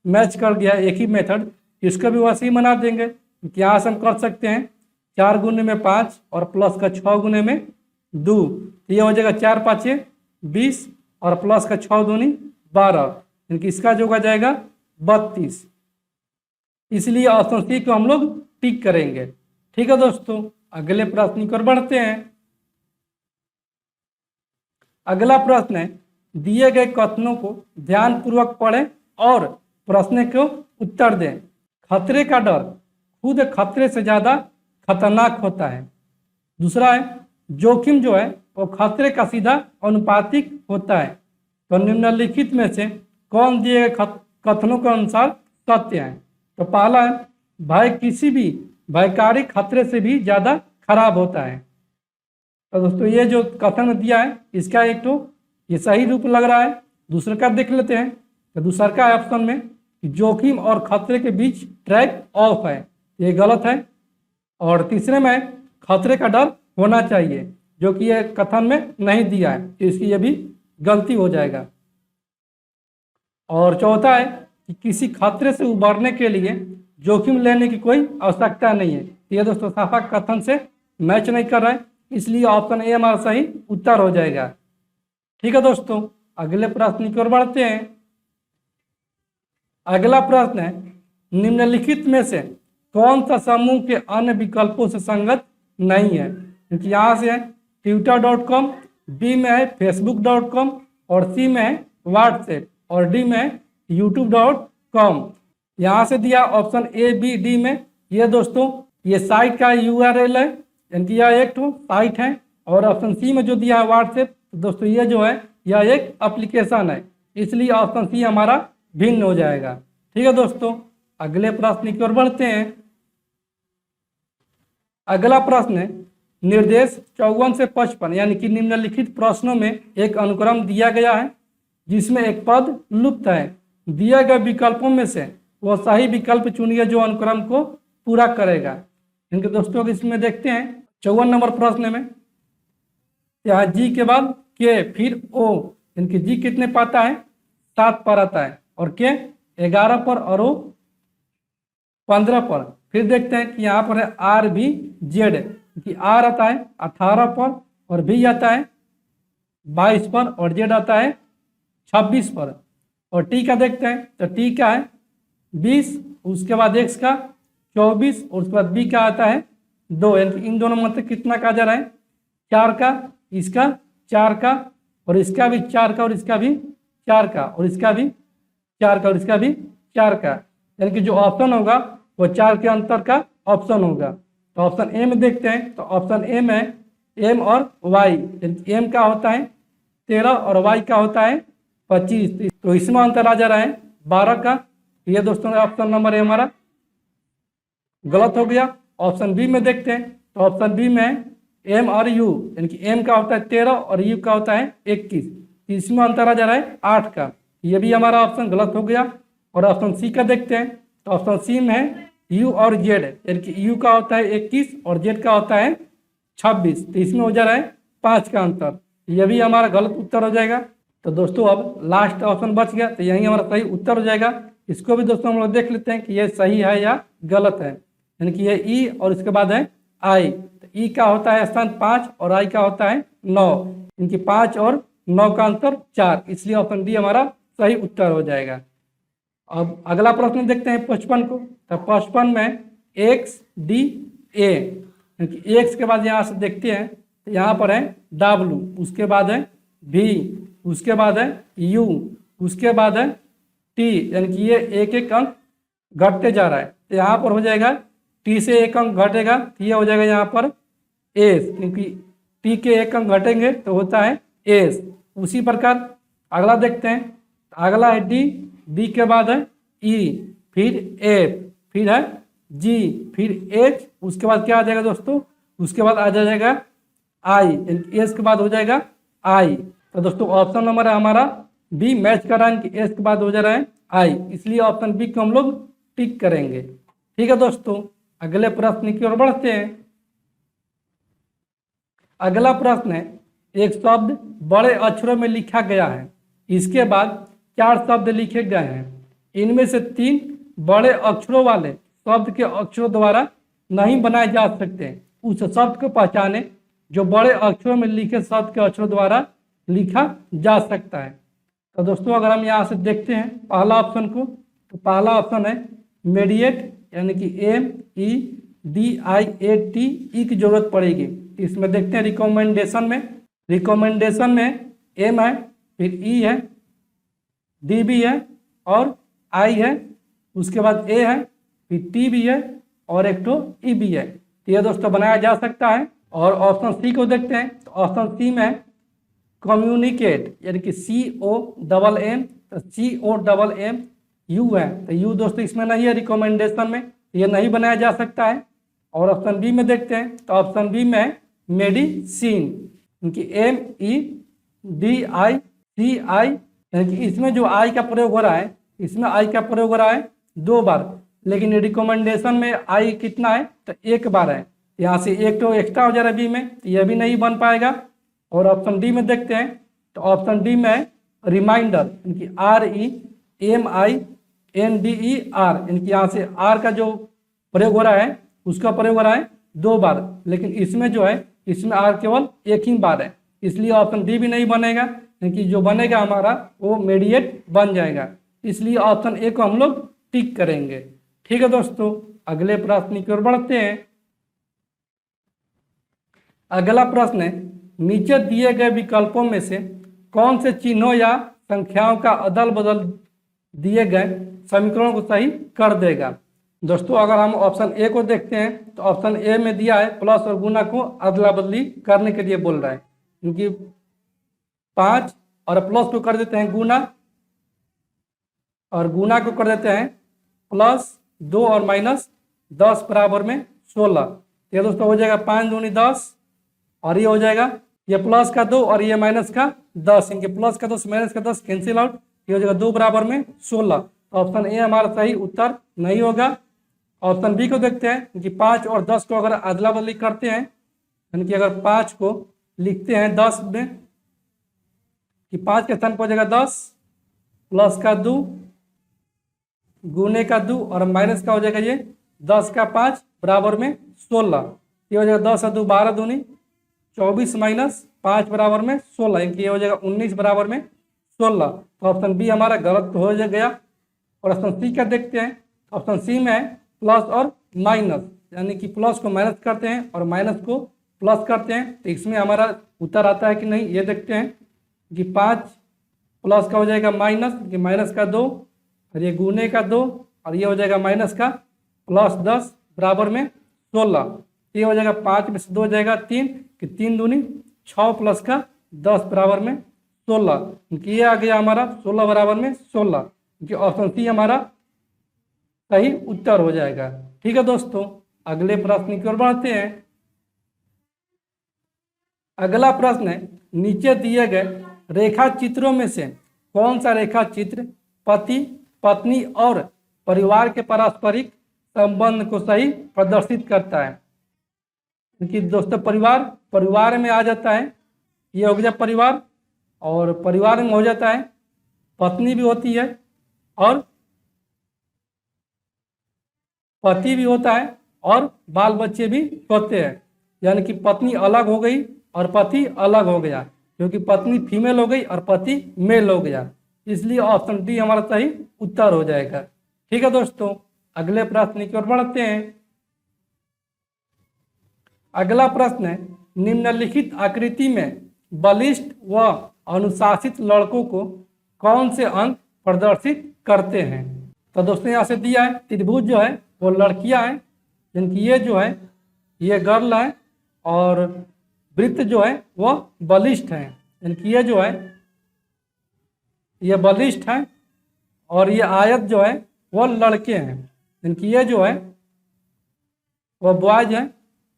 मैच कर गया एक ही मेथड, इसको भी वैसे ही बना देंगे। यहाँ से हम कर सकते हैं 4 गुने में 5 और प्लस का 6 गुने में 2, तो ये हो जाएगा 4 5 20 और प्लस का 6 दूनी 12, यानी इसका जो आ जाएगा 32। इसलिए ऑप्शन सी को हम लोग टिक करेंगे। ठीक है दोस्तों, अगले प्रश्न की ओर बढ़ते हैं। अगला प्रश्न है, दिए गए कथनों को ध्यानपूर्वक पढ़ें और प्रश्न को उत्तर दें। खतरे का डर खुद खतरे से ज़्यादा खतरनाक होता है। दूसरा है, जोखिम जो है वो खतरे का सीधा अनुपातिक होता है। तो निम्नलिखित में से कौन दिए गए कथनों के अनुसार सत्य है? तो पहला है, भय किसी भी भयकारी खतरे से भी ज़्यादा खराब होता है। तो दोस्तों ये जो कथन दिया है इसका एक तो ये सही रूप लग रहा है। दूसरे का देख लेते हैं, तो दूसरा का ऑप्शन में जोखिम और खतरे के बीच ट्रैक ऑफ है, ये गलत है। और तीसरे में खतरे का डर होना चाहिए, जो कि ये कथन में नहीं दिया है, तो इसकी ये भी गलती हो जाएगा। और चौथा है कि किसी खतरे से उबरने के लिए जोखिम लेने की कोई आवश्यकता नहीं है। ये दोस्तों साफा कथन से मैच नहीं कर रहा है, इसलिए ऑप्शन ए हमारा सही उत्तर हो जाएगा। ठीक है दोस्तों, अगले प्रश्न की ओर बढ़ते हैं। अगला प्रश्न है, निम्नलिखित में से कौन सा समूह के अन्य विकल्पों से संगत नहीं है? क्योंकि यहाँ से है twitter.com, बी में है facebook.com और सी में है व्हाट्सएप और डी में है youtube.com। यहाँ से दिया ऑप्शन ए बी डी में। ये दोस्तों ये साइट का URL है, यानी कि यह एक तो साइट है। और ऑप्शन सी में जो दिया है व्हाट्सएप, तो दोस्तों ये जो है यह एक एप्लीकेशन है, इसलिए ऑप्शन सी हमारा भिन्न हो जाएगा। ठीक है दोस्तों, अगले प्रश्न की ओर बढ़ते हैं। अगला प्रश्न है, निर्देश 54 से 55 यानी कि निम्नलिखित प्रश्नों में एक अनुक्रम दिया गया है जिसमें एक पद लुप्त है। दिए गए विकल्पों में से वह सही विकल्प चुनिए जो अनुक्रम को पूरा करेगा। इनके दोस्तों इसमें देखते हैं 54 नंबर प्रश्न में, यहाँ जी के बाद के फिर ओ, इनकी जी कितने पाता है? 7 पर आता है और के 11 पर और ओ 15 पर। फिर देखते हैं कि यहाँ पर है आर बी जेड, कि आर आता है 18 पर और बी आता है 22 पर और जेड आता है 26 पर। और टी का देखते हैं, तो टी का है 20, उसके बाद एक्स का 24 और उसके बाद बी का आता है 2, यानी कि इन दोनों में से कितना का जा रहा है? 4 का, इसका 4 का और इसका भी 4 का और इसका भी 4 का और इसका भी 4 का और इसका भी 4 का, यानी कि जो ऑप्शन होगा वो 4 के अंतर का ऑप्शन होगा। तो ऑप्शन ए में देखते हैं, तो ऑप्शन ए में एम और वाई, एम का होता है 13 और वाई का होता है 25, तो इसमें अंतर आ जा रहा है 12 का। ये दोस्तों ऑप्शन नंबर ए हमारा गलत हो गया। ऑप्शन बी में देखते हैं, तो ऑप्शन बी में एम और यू, यानी कि एम का होता है 13 और यू का होता है 21, इसमें अंतर आ जा रहा है 8 का। ये भी हमारा ऑप्शन गलत हो गया। और ऑप्शन सी का देखते हैं, तो ऑप्शन सी में है यू और जेड, यानी कि यू का होता है 21 और जेड का होता है 26, तो इसमें हो जा रहा है 5 का अंतर। यह भी हमारा गलत उत्तर हो जाएगा। तो दोस्तों अब लास्ट ऑप्शन बच गया, तो यही हमारा सही उत्तर हो जाएगा। इसको भी दोस्तों हम लोग देख लेते हैं कि यह सही है या गलत है। यानी कि ये ई और इसके बाद है आई, तो ई का होता है स्थान 5 और आई का होता है 9, इनकी 5 और 9 का अंतर 4, इसलिए ऑप्शन डी हमारा सही उत्तर हो जाएगा। अब अगला प्रश्न देखते हैं 55 को। तो 55 में एक्स डी ए, यानी एक्स के बाद यहाँ से देखते हैं, तो यहाँ पर है डब्लू, उसके बाद है भी, उसके बाद है यू, उसके बाद है टी, यानी कि ये एक एक अंक घटते जा रहा है। तो यहाँ पर हो जाएगा टी से एक अंक घटेगा, तो ये हो जाएगा यहाँ पर एस, क्योंकि टी के एक अंक घटेंगे तो होता है एस। उसी प्रकार अगला देखते हैं, अगला है डी, डी के बाद है ई, फिर एफ, फिर है जी, फिर एच, उसके बाद क्या आ जाएगा दोस्तों? उसके बाद आ जाएगा आई, एस के बाद हो जाएगा आई। तो दोस्तों ऑप्शन नंबर है हमारा बी मैच कर रहा है कि एस के बाद हो जा रहा है आई, इसलिए ऑप्शन बी को हम लोग टिक करेंगे। ठीक है दोस्तों, अगले प्रश्न की ओर बढ़ते हैं। अगला प्रश्न है, एक शब्द बड़े अक्षरों में लिखा गया है, इसके बाद 4 शब्द लिखे गए हैं, इनमें से 3 बड़े अक्षरों वाले शब्द के अक्षरों द्वारा नहीं बनाए जा सकते। उस शब्द को पहचाने जो बड़े अक्षरों में लिखे शब्द के अक्षरों द्वारा लिखा जा सकता है। तो दोस्तों अगर हम यहाँ से देखते हैं पहला ऑप्शन को, तो पहला ऑप्शन है मीडिएट, यानी कि MEDIAT, ई की जरूरत पड़ेगी। इसमें देखते हैं रिकमेंडेशन में एम है, फिर ई है, डी भी है और आई है, उसके बाद ए है, फिर टी भी है और एक तो ई भी है। तो ये दोस्तों बनाया जा सकता है। और ऑप्शन सी को देखते हैं, तो ऑप्शन सी में कम्युनिकेट, यानी कि COMM, तो COMM यू है, तो यू दोस्तों इसमें नहीं है, रिकमेंडेशन में ये नहीं बनाया जा सकता है। और ऑप्शन बी में देखते हैं, तो ऑप्शन बी में मेडिसिन, क्योंकि MEDICI, यानी कि इसमें जो आई का प्रयोग हो रहा है, इसमें आई का प्रयोग हो रहा है 2 बार, लेकिन रिकमेंडेशन में आई कितना है? तो 1 बार है। यहाँ से एक तो एक्स्ट्रा हो जा रहा है बी में, तो यह भी नहीं बन पाएगा। और ऑप्शन डी में देखते हैं, तो ऑप्शन डी में रिमाइंडर, यानी REMINDER, यानी कि यहाँ से आर का जो प्रयोग हो रहा है उसका प्रयोग हो रहा है 2 बार, लेकिन इसमें जो है इसमें आर केवल 1 ही बार है, इसलिए ऑप्शन डी भी नहीं बनेगा, क्योंकि जो बनेगा हमारा वो मेडिएट बन जाएगा। इसलिए ऑप्शन ए को हम लोग टिक करेंगे। ठीक है दोस्तों, अगले प्रश्न की ओर बढ़ते हैं। अगला प्रश्न है, नीचे दिए गए विकल्पों में से कौन से चिन्हों या संख्याओं का अदल बदल दिए गए समीकरणों को सही कर देगा। दोस्तों अगर हम ऑप्शन ए को देखते हैं तो ऑप्शन ए में दिया है प्लस और गुना को अदला बदली करने के लिए बोल रहा है, क्योंकि 5 और प्लस को कर देते हैं गुना और गुना को कर देते हैं +2 और -10 बराबर में 16। ये दोस्तों हो जाएगा 5 दूनी 10 और ये हो जाएगा ये प्लस का 2 और ये माइनस का 10, इनके प्लस का 10 माइनस का 10 कैंसिल आउट, ये हो जाएगा 2 बराबर में 16। तो ऑप्शन ए हमारा सही उत्तर नहीं होगा। ऑप्शन बी को देखते हैं कि 5 और 10 को अगर अदला बदली करते हैं, यानी कि अगर 5 को लिखते हैं 10 में कि 5 के स्थान पर हो जाएगा 10 प्लस का 2 गुने का 2 और माइनस का हो जाएगा ये 10 का 5 बराबर में 16। ये हो जाएगा 10 और 2 12 दूनी 24 माइनस 5 बराबर में 16, इनकी ये हो जाएगा 19 बराबर में 16। तो ऑप्शन बी हमारा गलत हो गया। और ऑप्शन सी का देखते हैं। ऑप्शन सी में है प्लस और माइनस, यानी कि प्लस को माइनस करते हैं और माइनस को प्लस करते हैं, तो इसमें हमारा उत्तर आता है कि नहीं, ये देखते हैं कि 5 प्लस का हो जाएगा माइनस कि माइनस का 2 और ये गुने का 2 और ये हो जाएगा माइनस का +10 बराबर में 16। ये हो जाएगा 5 में से 2 हो जाएगा 3 कि 3 दूनी 6 प्लस का 10 बराबर में 16, ये आ गया हमारा 16 बराबर में 16, क्योंकि ऑप्शन सी हमारा सही उत्तर हो जाएगा। ठीक है दोस्तों, अगले प्रश्न की ओर बढ़ते हैं। अगला प्रश्न है, नीचे दिए गए रेखा चित्रों में से कौन सा रेखा चित्र पति पत्नी और परिवार के पारस्परिक संबंध को सही प्रदर्शित करता है। क्योंकि दोस्तों परिवार में आ जाता है, ये हो गया परिवार, और परिवार में हो जाता है पत्नी भी होती है और पति भी होता है और बाल बच्चे भी होते हैं, यानी कि पत्नी अलग हो गई और पति अलग हो गया, क्योंकि पत्नी फीमेल हो गई और पति मेल हो गया, इसलिए ऑप्शन डी हमारा सही उत्तर हो जाएगा। ठीक है दोस्तों, अगले प्रश्न की ओर बढ़ते हैं। अगला प्रश्न है, निम्नलिखित आकृति में बलिष्ठ व अनुशासित लड़कों को कौन से अंक प्रदर्शित करते हैं। तो दोस्तों यहाँ से दिया है त्रिभुज जो है वो लड़कियां हैं, जिनकी ये जो है ये गर्ल है, और वृत्त जो है वो बलिष्ठ है, जिनकी ये जो है ये बलिष्ठ है, और ये आयत जो है वो लड़के हैं, जिनकी ये जो है वो बॉयज है,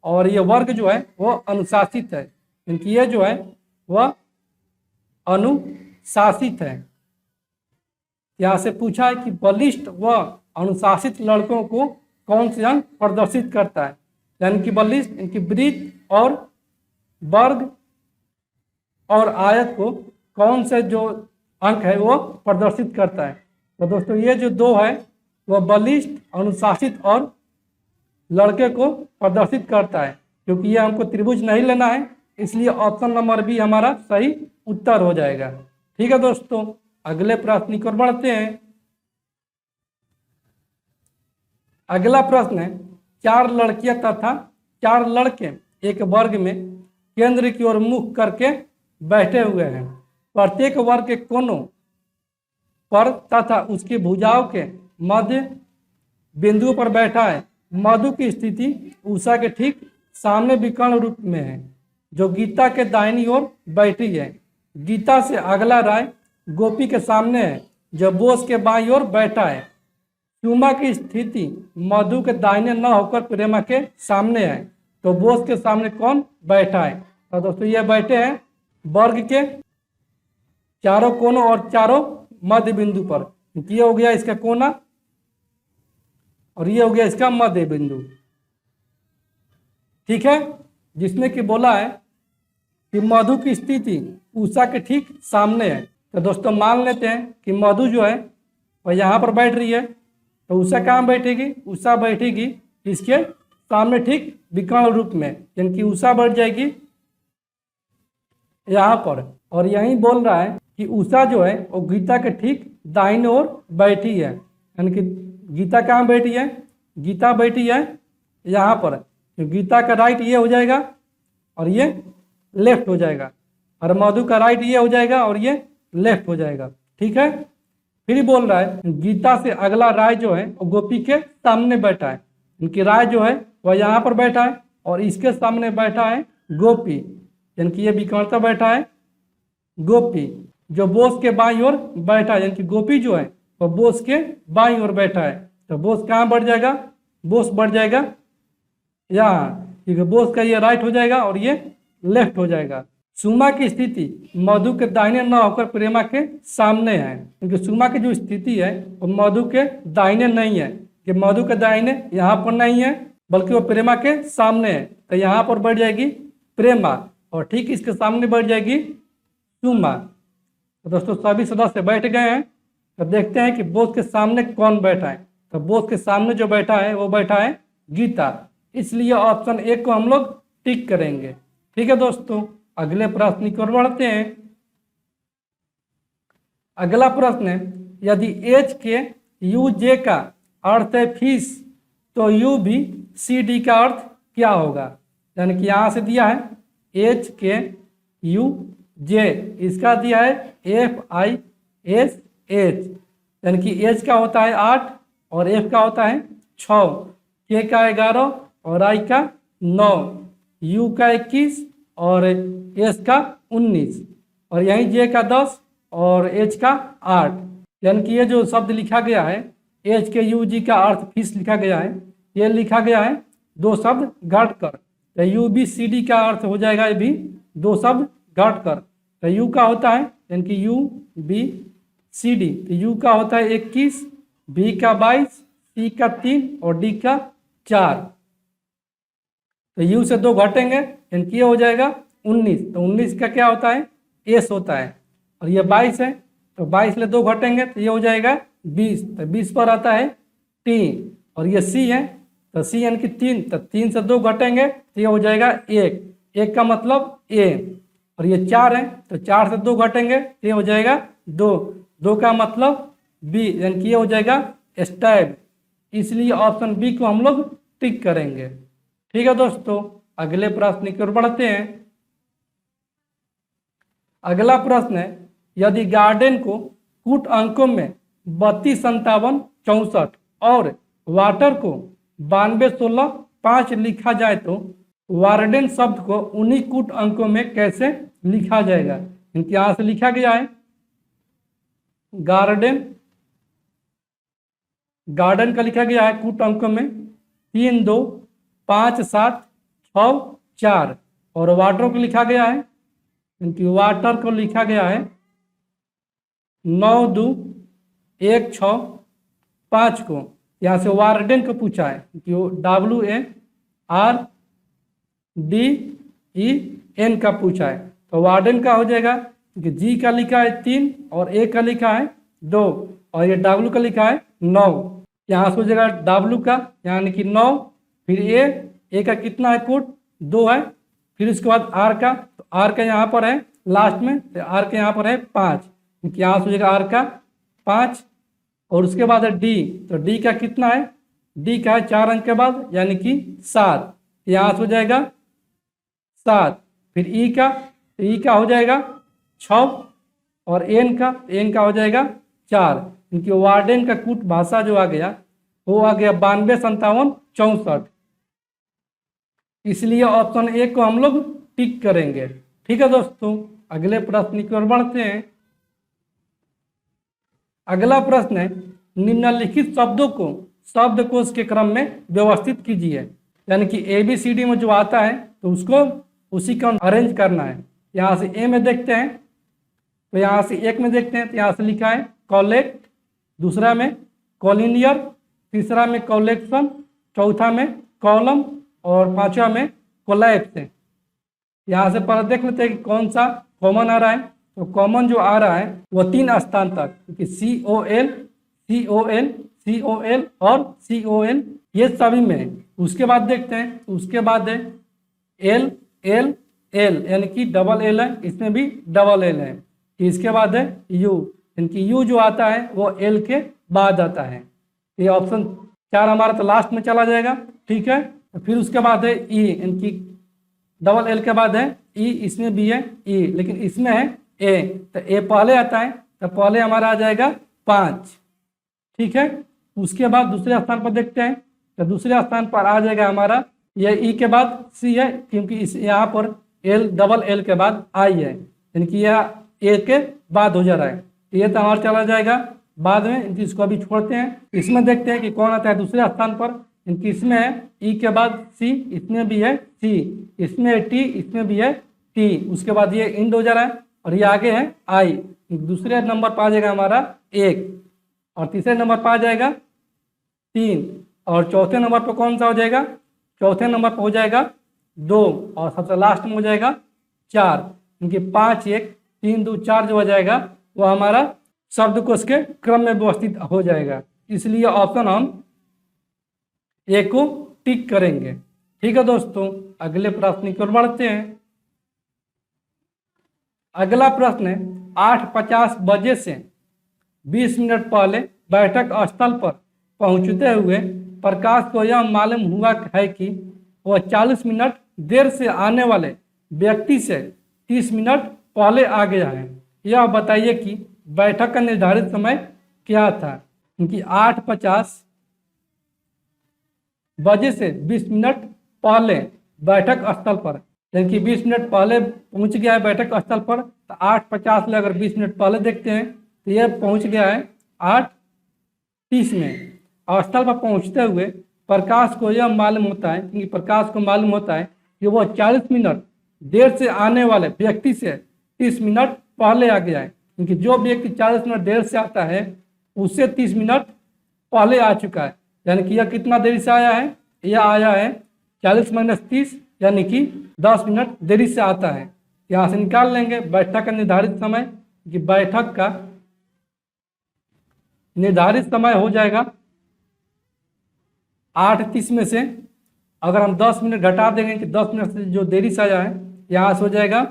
और ये वर्ग जो है वो अनुशासित है, जिनकी ये जो है वह अनुशासित है। यहाँ से पूछा है कि बलिष्ठ व अनुशासित लड़कों को कौन से अंक प्रदर्शित करता है, यानी कि बलिष्ठ इनकी वृत्त और वर्ग और आयत को कौन से जो अंक है वो प्रदर्शित करता है। तो दोस्तों ये जो दो है वह बलिष्ठ अनुशासित और लड़के को प्रदर्शित करता है, क्योंकि ये हमको त्रिभुज नहीं लेना है, इसलिए ऑप्शन नंबर बी हमारा सही उत्तर हो जाएगा। ठीक है दोस्तों, अगले प्रश्न की ओर बढ़ते हैं। अगला प्रश्न है, 4 लड़कियां तथा 4 लड़के एक वर्ग में केंद्र की ओर मुख करके बैठे हुए हैं। प्रत्येक वर्ग के कोनों पर तथा उसकी भुजाओं के मध्य बिंदु पर बैठा है। मधु की स्थिति उषा के ठीक सामने विकर्ण रूप में है, जो गीता के दाहिनी ओर बैठी है। गीता से अगला राय गोपी के सामने है, जो बोस के बाईं ओर बैठा है। सुमा की स्थिति मधु के दाहिने न होकर प्रेमा के सामने है, तो बोस के सामने कौन बैठा है। तो दोस्तों ये बैठे हैं वर्ग के चारों कोनों और चारों मध्य बिंदु पर। ये हो गया इसका कोना और ये हो गया इसका मध्य बिंदु। ठीक है, जिसमें कि बोला है कि मधु की स्थिति उषा के ठीक सामने है। तो दोस्तों मान लेते हैं कि मधु जो है वह यहाँ पर बैठ रही है, तो उषा कहाँ बैठेगी, उषा बैठेगी इसके सामने ठीक विकर्ण रूप में, यानी कि उषा बैठ जाएगी यहाँ पर। और यही बोल रहा है कि उषा जो है वो गीता के ठीक दाहिने ओर बैठी है, यानी कि गीता कहाँ बैठी है, गीता बैठी है यहाँ पर, तो गीता का राइट ये हो जाएगा और ये लेफ्ट हो जाएगा, और मधु का राइट ये हो जाएगा और ये लेफ्ट हो जाएगा। ठीक है, फिर बोल रहा है गीता से अगला राय जो है वो गोपी के सामने बैठा है, इनकी राय जो है वह यहाँ पर बैठा है और इसके सामने बैठा है गोपी, यानी कि ये विक्रमता बैठा है गोपी, जो बोस के बाईं ओर बैठा है, यानी कि गोपी जो है वह बोस के बाईं ओर बैठा है। तो बोस कहाँ बढ़ जाएगा, बोस बढ़ जाएगा यहाँ, क्योंकि बोस का ये राइट हो जाएगा और ये लेफ्ट हो जाएगा। सुमा की स्थिति मधु के दाहिने न होकर प्रेमा के सामने है, क्योंकि सुमा की जो स्थिति है वो मधु के दाहिने नहीं है, कि मधु के दाहिने यहाँ पर नहीं है बल्कि वो प्रेमा के सामने है, तो यहाँ पर बढ़ जाएगी प्रेमा और ठीक इसके सामने बढ़ जाएगी सुमा। तो दोस्तों सभी सदस्य बैठ गए हैं, तो देखते हैं कि बोस के सामने कौन बैठा है। तो बोस के सामने जो बैठा है वो बैठा है गीता, इसलिए ऑप्शन ए को हम लोग टिक करेंगे। ठीक है दोस्तों, अगले प्रश्न की ओर बढ़ते हैं। अगला प्रश्न है, यदि एच के यू जे का अर्थ है फिश, तो यू भी सी डी का अर्थ क्या होगा। यानी कि यहाँ से दिया है एच के यू जे, इसका दिया है एफ आई एस एच, यानी कि एच का होता है 8 और एफ का होता है 6, के का 11 और आई का 9, यू का 21 और एस का 19 और यहीं जे का 10 और एच का 8। यानी कि ये जो शब्द लिखा गया है एच के यू जी का अर्थ फिश लिखा गया है, ये लिखा गया है दो शब्द घट कर, तो यू बी सी डी का अर्थ हो जाएगा ये भी दो शब्द घट कर। तो यू का होता है यानी कि यू बी सी डी, तो यू का होता है 21, बी का 22, सी का 3 और डी का 4। तो यू से 2 घटेंगे यानी कि ये हो जाएगा 19, तो 19 का क्या होता है एस होता है, और ये 22 है तो 22 ले 2 घटेंगे तो ये हो जाएगा 20, तो 20 पर आता है टी, और ये सी है तो सी यानी कि 3, तो 3 से 2 घटेंगे तो ये हो जाएगा 1, 1 का मतलब ए, और ये 4 है तो 4 से 2 घटेंगे तो ये हो जाएगा 2, 2 का मतलब बी, यानी कि ये हो जाएगा स्टैब, इसलिए ऑप्शन बी को हम लोग टिक करेंगे। ठीक है दोस्तों, अगले प्रश्न की ओर बढ़ते हैं। अगला प्रश्न है, यदि गार्डन को कूट अंकों में 32, 57, 64 और वाटर को 92, 16, 5 लिखा जाए तो वार्डन शब्द को उन्हीं कूट अंकों में कैसे लिखा जाएगा। इनके यहाँ से लिखा गया है गार्डन, गार्डन का लिखा गया है कूट अंकों में 3, 2, 5, 7, 6, 4 और वाटर को लिखा गया है, इनकी वाटर को लिखा गया है 9, 2, 1, 6, 5 को। यहाँ से वार्डन को पूछा है कि WARDEN का पूछा है, तो वार्डन का हो जाएगा क्योंकि जी का लिखा है 3 और ए का लिखा है 2 और ये W का लिखा है 9। यहाँ से हो जाएगा W का यानी कि 9, फिर ए का कितना है कोट 2 है, फिर उसके बाद आर का, तो आर का यहाँ पर है लास्ट में, तो आर के यहाँ पर है 5, क्योंकि यहाँ से हो जाएगा आर का 5 और उसके बाद है डी, तो डी का कितना है, डी का है 4 अंक के बाद यानी कि 7, यहाँ से हो जाएगा 7, फिर ई का, तो ई का हो जाएगा 6 और एन का हो जाएगा 4, क्योंकि वार्डन का कूट भाषा जो आ गया वो आ गया 92, 57, 64, इसलिए ऑप्शन ए को हम लोग टिक करेंगे। ठीक है दोस्तों, अगले प्रश्न की ओर बढ़ते हैं। अगला प्रश्न है, निम्नलिखित शब्दों को शब्दकोश के क्रम में व्यवस्थित कीजिए, यानी कि ABCD में जो आता है तो उसको उसी का अरेंज करना है। यहाँ से ए में देखते हैं, तो यहाँ से एक में देखते हैं, तो यहाँ से लिखा है कॉलेक्ट, दूसरा में कॉलिनियर, तीसरा में कलेक्शन, चौथा में कॉलम और पांचवा में कोलैप्स है। यहाँ से पहले देख लेते हैं कि कौन सा कॉमन आ रहा है, तो कॉमन जो आ रहा है वो 3 स्थान तक, क्योंकि COL, COL, COL और COL ये सभी में है। उसके बाद देखते हैं, उसके बाद है L, L, L यानी कि डबल L है, इसमें भी डबल L है। इसके बाद है U, इनकी यू जो आता है वो एल के बाद आता है। ये ऑप्शन 4 हमारा तो लास्ट में चला जाएगा, ठीक है। तो फिर उसके बाद है ई, इनकी डबल एल के बाद है ई, इसमें भी है ई, लेकिन इसमें है ए, तो ए पहले आता है, तो पहले हमारा आ जाएगा 5, ठीक है। उसके बाद दूसरे स्थान पर देखते हैं, तो दूसरे स्थान पर आ जाएगा हमारा ये ई के बाद सी है, क्योंकि इस यहाँ पर एल डबल एल के बाद आई है, यानी कि यह ए के बाद हो जा रहा है, तो ये तो हमारा चला जाएगा बाद में। इनकी इसको अभी छोड़ते हैं, इसमें देखते हैं कि कौन आता है दूसरे स्थान पर। इनकी इसमें है ई के बाद सी, इसमें भी है सी, इसमें है टी, इसमें भी है टी, उसके बाद ये इंड हो जा रहा है और ये आगे है आई। दूसरे नंबर पर आ जाएगा हमारा 1 और तीसरे नंबर पर आ जाएगा 3 और चौथे नंबर पर कौन सा हो जाएगा, चौथे नंबर पर हो जाएगा 2 और सबसे लास्ट में हो जाएगा 4। इनकी 5 1 3 2 4 जो हो जाएगा वो हमारा शब्दकोश के क्रम में व्यवस्थित हो जाएगा, इसलिए ऑप्शन हम ए को टिक करेंगे। ठीक है दोस्तों, अगले प्रश्न की ओर बढ़ते हैं। अगला प्रश्न है 8:50 बजे से 20 मिनट पहले बैठक स्थल पर पहुंचते हुए प्रकाश को यह मालूम हुआ है कि वह 40 मिनट देर से आने वाले व्यक्ति से 30 मिनट पहले आ गया है। यह बताइए कि बैठक का निर्धारित समय क्या था। क्योंकि 8:50 बजे से 20 मिनट पहले बैठक स्थल पर, यानी कि 20 मिनट पहले पहुंच गया है बैठक स्थल पर, तो 8:50 में अगर 20 मिनट पहले देखते हैं तो यह पहुंच गया है 8:30 में। और स्थल पर पहुंचते हुए प्रकाश को यह मालूम होता है, क्योंकि प्रकाश को मालूम होता है कि वह 40 मिनट देर से आने वाले व्यक्ति से 30 मिनट पहले आ गया है, क्योंकि जो व्यक्ति 40 मिनट देर से आता है उससे 30 मिनट पहले आ चुका है। यानी कि यह कितना देरी से आया है, यह आया है 40 - 30 यानी कि 10 मिनट देरी से आता है। यहाँ से निकाल लेंगे बैठक का निर्धारित समय, कि बैठक का निर्धारित समय हो जाएगा 8:30 में से अगर हम 10 मिनट घटा देंगे कि 10 मिनट से जो देरी से आया है यहाँ से हो जाएगा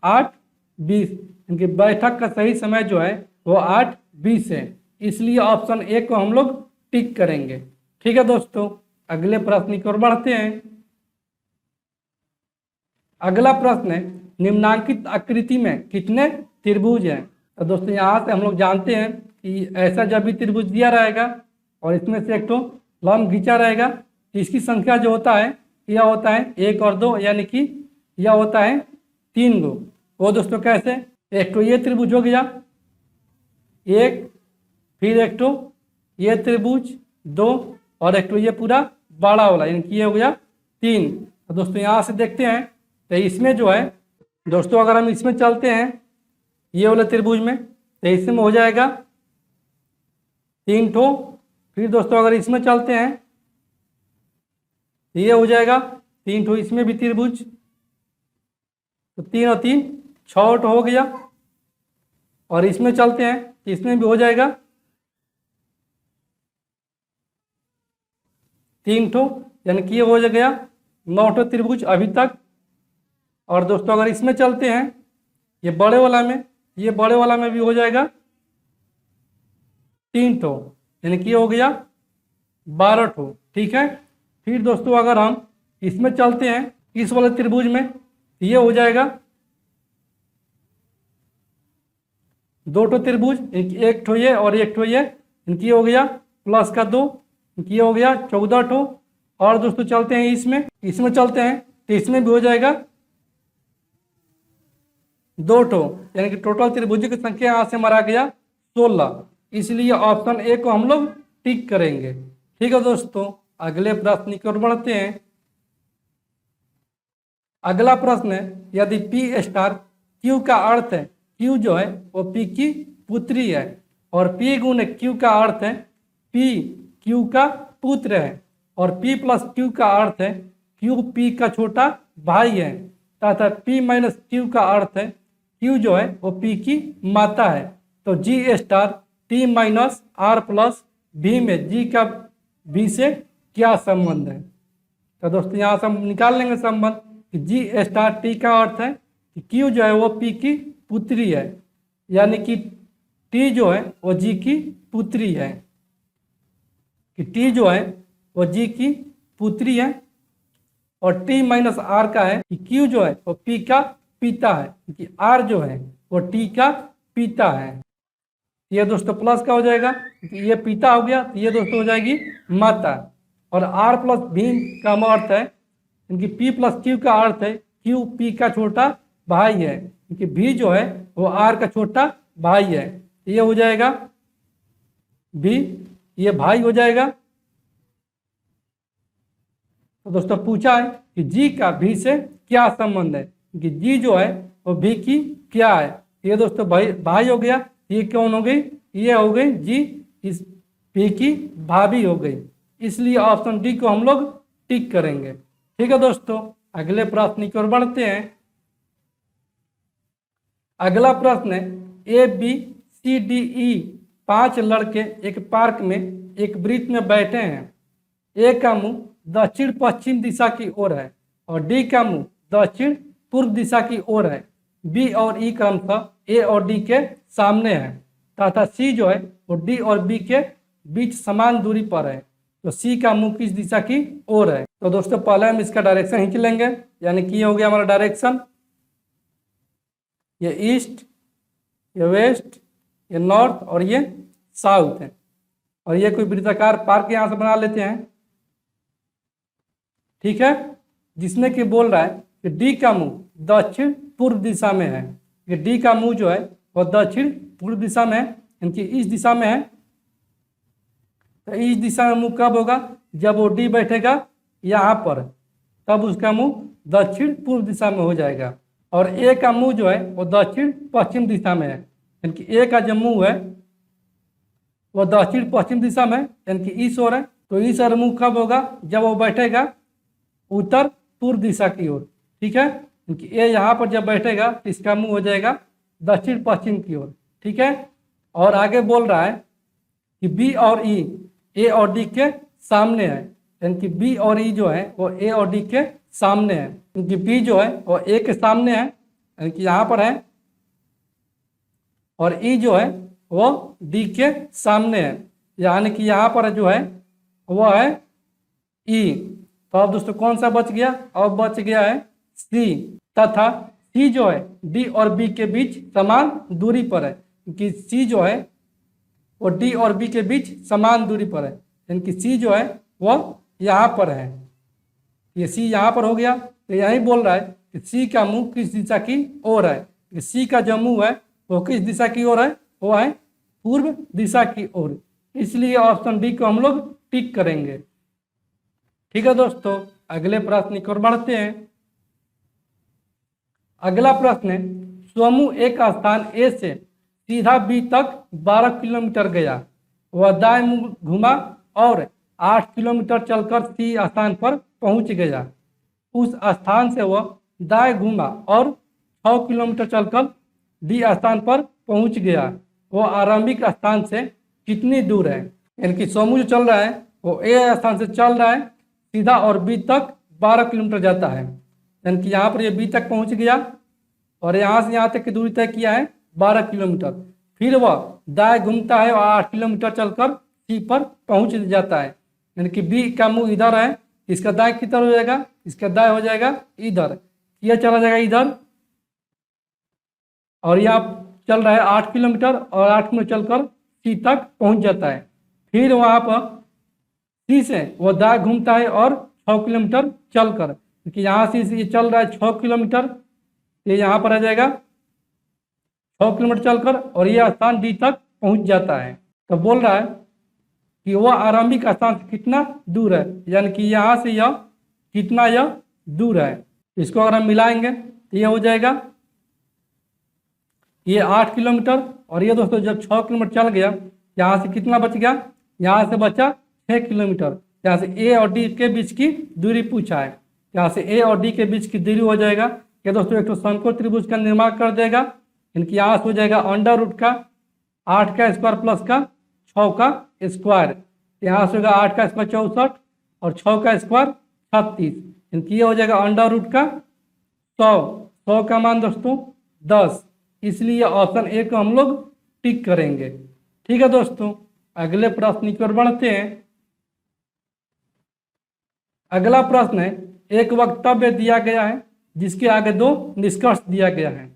8:20, क्योंकि बैठक का सही समय जो है वो 8:20 है, इसलिए ऑप्शन ए को हम लोग टिक करेंगे। ठीक है दोस्तों, अगले प्रश्न की ओर बढ़ते हैं। अगला प्रश्न है निम्नांकित आकृति में कितने त्रिभुज हैं। तो दोस्तों यहाँ से हम लोग जानते हैं कि ऐसा जब भी त्रिभुज दिया रहेगा और इसमें से एक तो लंब खींचा रहेगा, तो इसकी संख्या जो होता है यह होता है 1 और 2, यानी कि यह होता है 3 गो। वो दोस्तों कैसे, एक तो ये त्रिभुज हो गया 1, फिर एक तो ये त्रिभुज 2 और एक तो ये पूरा बड़ा वाला, यानी कि ये हो गया 3। तो दोस्तों यहाँ से देखते हैं तो इसमें जो है दोस्तों, अगर हम इसमें चलते हैं ये वाले त्रिभुज में, तो इसमें हो जाएगा 3 ठो। फिर दोस्तों अगर इसमें चलते हैं ये हो जाएगा 3 ठो, इसमें भी त्रिभुज, तो 3 और 3 6 ठो हो गया। और इसमें चलते हैं तो इसमें भी हो जाएगा 3 ठो, यानी कि ये हो गया 9 ठो त्रिभुज अभी तक। और दोस्तों अगर इसमें चलते हैं ये बड़े वाला में, ये बड़े वाला में भी हो जाएगा 3 ठो, यानी कि ये हो गया 12 ठो। ठीक है, फिर दोस्तों अगर हम इसमें चलते हैं इस वाले त्रिभुज में, ये हो जाएगा 2 ठो त्रिभुज, एक ठो ये और एक ठो ये, इनकी हो गया प्लस का 2, इनकी हो गया 14 ठो। और दोस्तों चलते हैं इसमें चलते हैं तो इसमें भी हो जाएगा 2 ठो, यानी कि टोटल त्रिभुजों की संख्या यहाँ से हमारा गया 16, इसलिए ऑप्शन ए को हम लोग टिक करेंगे। ठीक है दोस्तों, अगले प्रश्न की ओर बढ़ते हैं। अगला प्रश्न है यदि P स्टार Q का अर्थ है, Q जो है वो P की पुत्री है, और P गुण Q का अर्थ है P Q का पुत्र है, और P प्लस Q का अर्थ है Q P का छोटा भाई है, तथा P माइनस Q का अर्थ है Q जो है वो P की माता है। तो G star T minus R plus V में G का V से क्या संबंध है। तो दोस्तों यहाँ से हम निकाल लेंगे संबंध कि G स्टार T का अर्थ है कि Q जो है वो P की पुत्री है, यानी कि टी जो है वो जी की पुत्री है, कि टी जो है वो जी की पुत्री है। और टी माइनस आर का है कि क्यू जो है वो पी का पिता है, क्योंकि आर जो है वो टी का पिता है। ये दोस्तों प्लस का हो जाएगा, क्योंकि ये पिता हो गया, तो ये दोस्तों हो जाएगी माता। और आर प्लस भी का अर्थ है, क्योंकि पी प्लस क्यू का अर्थ है क्यू पी का छोटा भाई है, क्योंकि भी जो है वो आर का छोटा भाई है। ये हो जाएगा भी, ये भाई हो जाएगा। तो दोस्तों पूछा है कि जी का भी से क्या संबंध है, कि जी जो है वो भी की क्या है। ये दोस्तों भाई हो गया, ये कौन हो गई, ये हो गई जी इस भी की भाभी हो गई, इसलिए ऑप्शन डी को हम लोग टिक करेंगे। ठीक है दोस्तों, अगले प्रश्न की ओर बढ़ते हैं। अगला प्रश्न है A B C D E 5 लड़के एक पार्क में एक वृत्त में बैठे हैं। ए का मुंह दक्षिण पश्चिम दिशा की ओर है और डी का मुंह दक्षिण पूर्व दिशा की ओर है। बी और ई क्रमशः ए और डी के सामने है तथा सी जो है वो डी और बी के बीच समान दूरी पर है। तो सी का मुंह किस दिशा की ओर है। तो दोस्तों पहले हम इसका डायरेक्शन खींच लेंगे, यानी कि ये हो गया हमारा डायरेक्शन, ये ईस्ट, ये वेस्ट, ये नॉर्थ और ये साउथ है। और ये कोई वृत्ताकार पार्क यहाँ से बना लेते हैं, ठीक है, जिसमें कि बोल रहा है कि डी का मुंह दक्षिण पूर्व दिशा में है। कि डी का मुंह जो है वह दक्षिण पूर्व दिशा में है, यानी इस दिशा में है। तो इस दिशा में मुंह कब होगा, जब वो डी बैठेगा यहाँ पर, तब उसका मुंह दक्षिण पूर्व दिशा में हो जाएगा। और ए का मुंह जो है वो दक्षिण पश्चिम दिशा में है, यानी कि ए का जो मुंह है वह दक्षिण पश्चिम दिशा में है, यानी कि इस ओर है। तो इस ओर मुंह कब होगा, जब वो बैठेगा उत्तर पूर्व दिशा की ओर, ठीक है, क्योंकि ए यहाँ पर जब बैठेगा तो इसका मुंह हो जाएगा दक्षिण पश्चिम की ओर, ठीक है। और आगे बोल रहा है कि बी और ई ए और डी के सामने है, यानी कि बी और ई जो है वो ए और डी के सामने है, क्योंकि बी जो है वो ए के सामने है, यानी कि यहाँ पर है, और ई जो है वो डी के सामने है, यानी कि यहाँ पर जो है वो है ई। तो अब दोस्तों कौन सा बच गया, अब बच गया है सी, तथा सी जो है डी और बी के बीच समान दूरी पर है, क्योंकि सी जो है वो डी और बी के बीच समान दूरी पर है, यानी कि सी जो है वो यहाँ पर है। ये सी यहाँ पर हो गया, तो यही बोल रहा है कि सी का मुंह किस दिशा की ओर है। कि सी का जो मुंह है वो किस दिशा की ओर है, वो है पूर्व दिशा की ओर, इसलिए ऑप्शन डी को हम लोग टिक करेंगे। ठीक है दोस्तों, अगले प्रश्न की ओर बढ़ते हैं। अगला प्रश्न है समूह एक स्थान ए से सीधा बी तक 12 किलोमीटर गया, वह दाएं मुंह घुमा और 8 किलोमीटर चलकर सी स्थान पर पहुंच गया। उस स्थान से वह दाएं घुमा और 6 किलोमीटर चलकर डी स्थान पर पहुंच गया। वह आरंभिक स्थान से कितनी दूर है, यानी कि समूह जो चल रहा है वो ए स्थान से चल रहा है सीधा और बी तक 12 किलोमीटर जाता है, यानी कि यहाँ पर ये बी तक पहुँच गया और यहाँ से यहाँ तक की दूरी तय किया है 12 किलोमीटर। फिर वह दाएं घूमता है और 8 किलोमीटर चलकर सी पर पहुँच जाता है, यानी कि बी का मुंह इधर है, इसका दाएं किधर हो जाएगा, इसका दाएं हो जाएगा इधर, यह चला जाएगा इधर, और यहाँ चल रहा है 8 किलोमीटर और 8 किलोमीटर चलकर सी तक पहुँच जाता है। फिर वहाँ पर सी से वो दाएं घूमता है और 6 किलोमीटर चलकर, क्योंकि यहाँ से ये चल रहा है 6 किलोमीटर, ये यहाँ पर आ जाएगा 6 किलोमीटर चलकर और ये स्थान डी तक पहुँच जाता है। तो बोल रहा है कि वह आरंभिक स्थान से कितना दूर है, यानी कि यहाँ से यह कितना यह दूर है। इसको अगर हम मिलाएंगे तो ये हो जाएगा ये 8 किलोमीटर, और ये दोस्तों जब 6 किलोमीटर चल गया, यहाँ से कितना बच गया, यहाँ से बचा 6 किलोमीटर। यहाँ से ए और डी के बीच की दूरी पूछा है, यहाँ से ए और डी के बीच की दूरी हो जाएगा ये दोस्तों एक तो समकोण त्रिभुज का निर्माण कर देगा, इनकी यहाँ से हो जाएगा अंडर रूट का 8 का स्क्वायर प्लस का 6 का स्क्वायर, यहाँ से होगा 8 का स्क्वायर 64 और 6 का स्क्वायर 36, इनकी ये हो जाएगा अंडर रूट का 100 का मान दोस्तों 10, इसलिए ऑप्शन ए को हम लोग टिक करेंगे। ठीक है दोस्तों, अगले प्रश्न की ओर बढ़ते हैं। अगला प्रश्न है, एक वक्तव्य दिया गया है जिसके आगे 2 निष्कर्ष दिया गया है,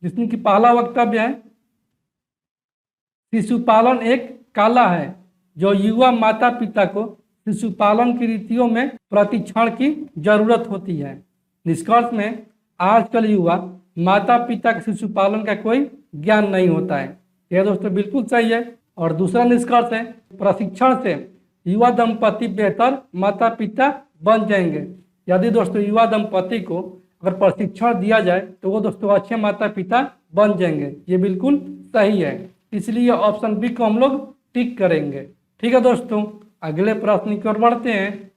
जिसमें कि पहला वक्तव्य है, शिशुपालन एक कला है जो युवा माता पिता को शिशुपालन की रीतियों में प्रशिक्षण की जरूरत होती है। निष्कर्ष में, आजकल युवा माता पिता के शिशुपालन का कोई ज्ञान नहीं होता है। यह दोस्तों बिल्कुल सही है। और दूसरा निष्कर्ष है, प्रशिक्षण से युवा दंपति बेहतर माता पिता बन जाएंगे। यदि दोस्तों युवा दंपति को अगर प्रशिक्षण दिया जाए तो वो दोस्तों अच्छे माता पिता बन जाएंगे। ये बिल्कुल सही है, इसलिए ऑप्शन बी को हम लोग टिक करेंगे। ठीक है दोस्तों, अगले प्रश्न की ओर बढ़ते हैं।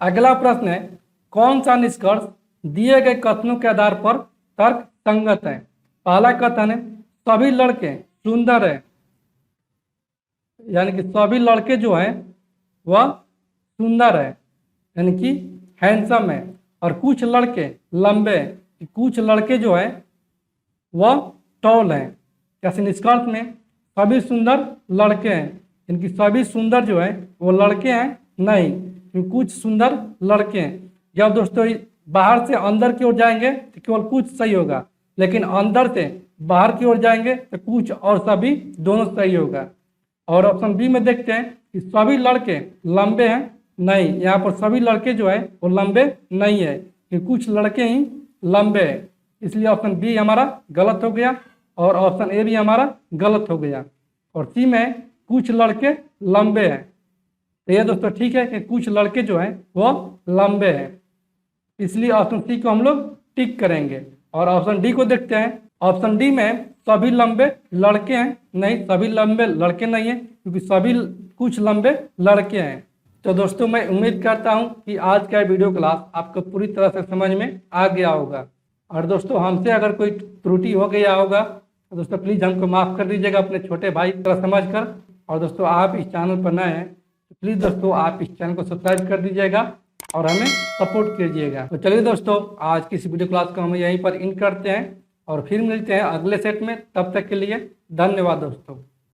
अगला प्रश्न है, कौन सा निष्कर्ष दिए गए कथनों के आधार पर तर्क संगत है। पहला कथन है, सभी लड़के सुंदर है, यानी कि सभी लड़के जो हैं वह सुंदर है, यानी कि हैंडसम है। और कुछ लड़के लंबे, कुछ लड़के जो है वह टॉल हैं। जैसे निष्कर्ष में सभी सुंदर लड़के हैं, इनकी सभी सुंदर जो है वो लड़के हैं नहीं, कुछ सुंदर लड़के हैं। जब दोस्तों बाहर से अंदर की ओर जाएंगे तो केवल कुछ सही होगा, लेकिन अंदर से बाहर की ओर जाएंगे तो कुछ और सभी दोनों सही होगा। और ऑप्शन बी में देखते हैं कि सभी लड़के लंबे हैं नहीं, यहाँ पर सभी लड़के जो है वो लंबे नहीं है, कि कुछ लड़के ही लंबे हैं, इसलिए ऑप्शन बी हमारा गलत हो गया और ऑप्शन ए भी हमारा गलत हो गया। और सी में कुछ लड़के लंबे हैं, तो ये दोस्तों ठीक है कि कुछ लड़के जो हैं वो लंबे हैं, इसलिए ऑप्शन सी को हम लोग टिक करेंगे। और ऑप्शन डी को देखते हैं। ऑप्शन डी में सभी लंबे लड़के हैं नहीं, सभी लंबे लड़के नहीं हैं, क्योंकि सभी कुछ लंबे लड़के हैं। तो दोस्तों मैं उम्मीद करता हूं कि आज का वीडियो क्लास आपको पूरी तरह से समझ में आ गया होगा। और दोस्तों हमसे अगर कोई त्रुटि हो गया होगा तो दोस्तों प्लीज़ हमको माफ़ कर दीजिएगा अपने छोटे भाई की तरह समझ कर। और दोस्तों आप इस चैनल पर नए हैं तो प्लीज़ दोस्तों आप इस चैनल को सब्सक्राइब कर दीजिएगा और हमें सपोर्ट कीजिएगा। तो चलिए दोस्तों, आज की इस वीडियो क्लास को हम यहीं पर एंड करते हैं और फिर मिलते हैं अगले सेट में। तब तक के लिए धन्यवाद दोस्तों।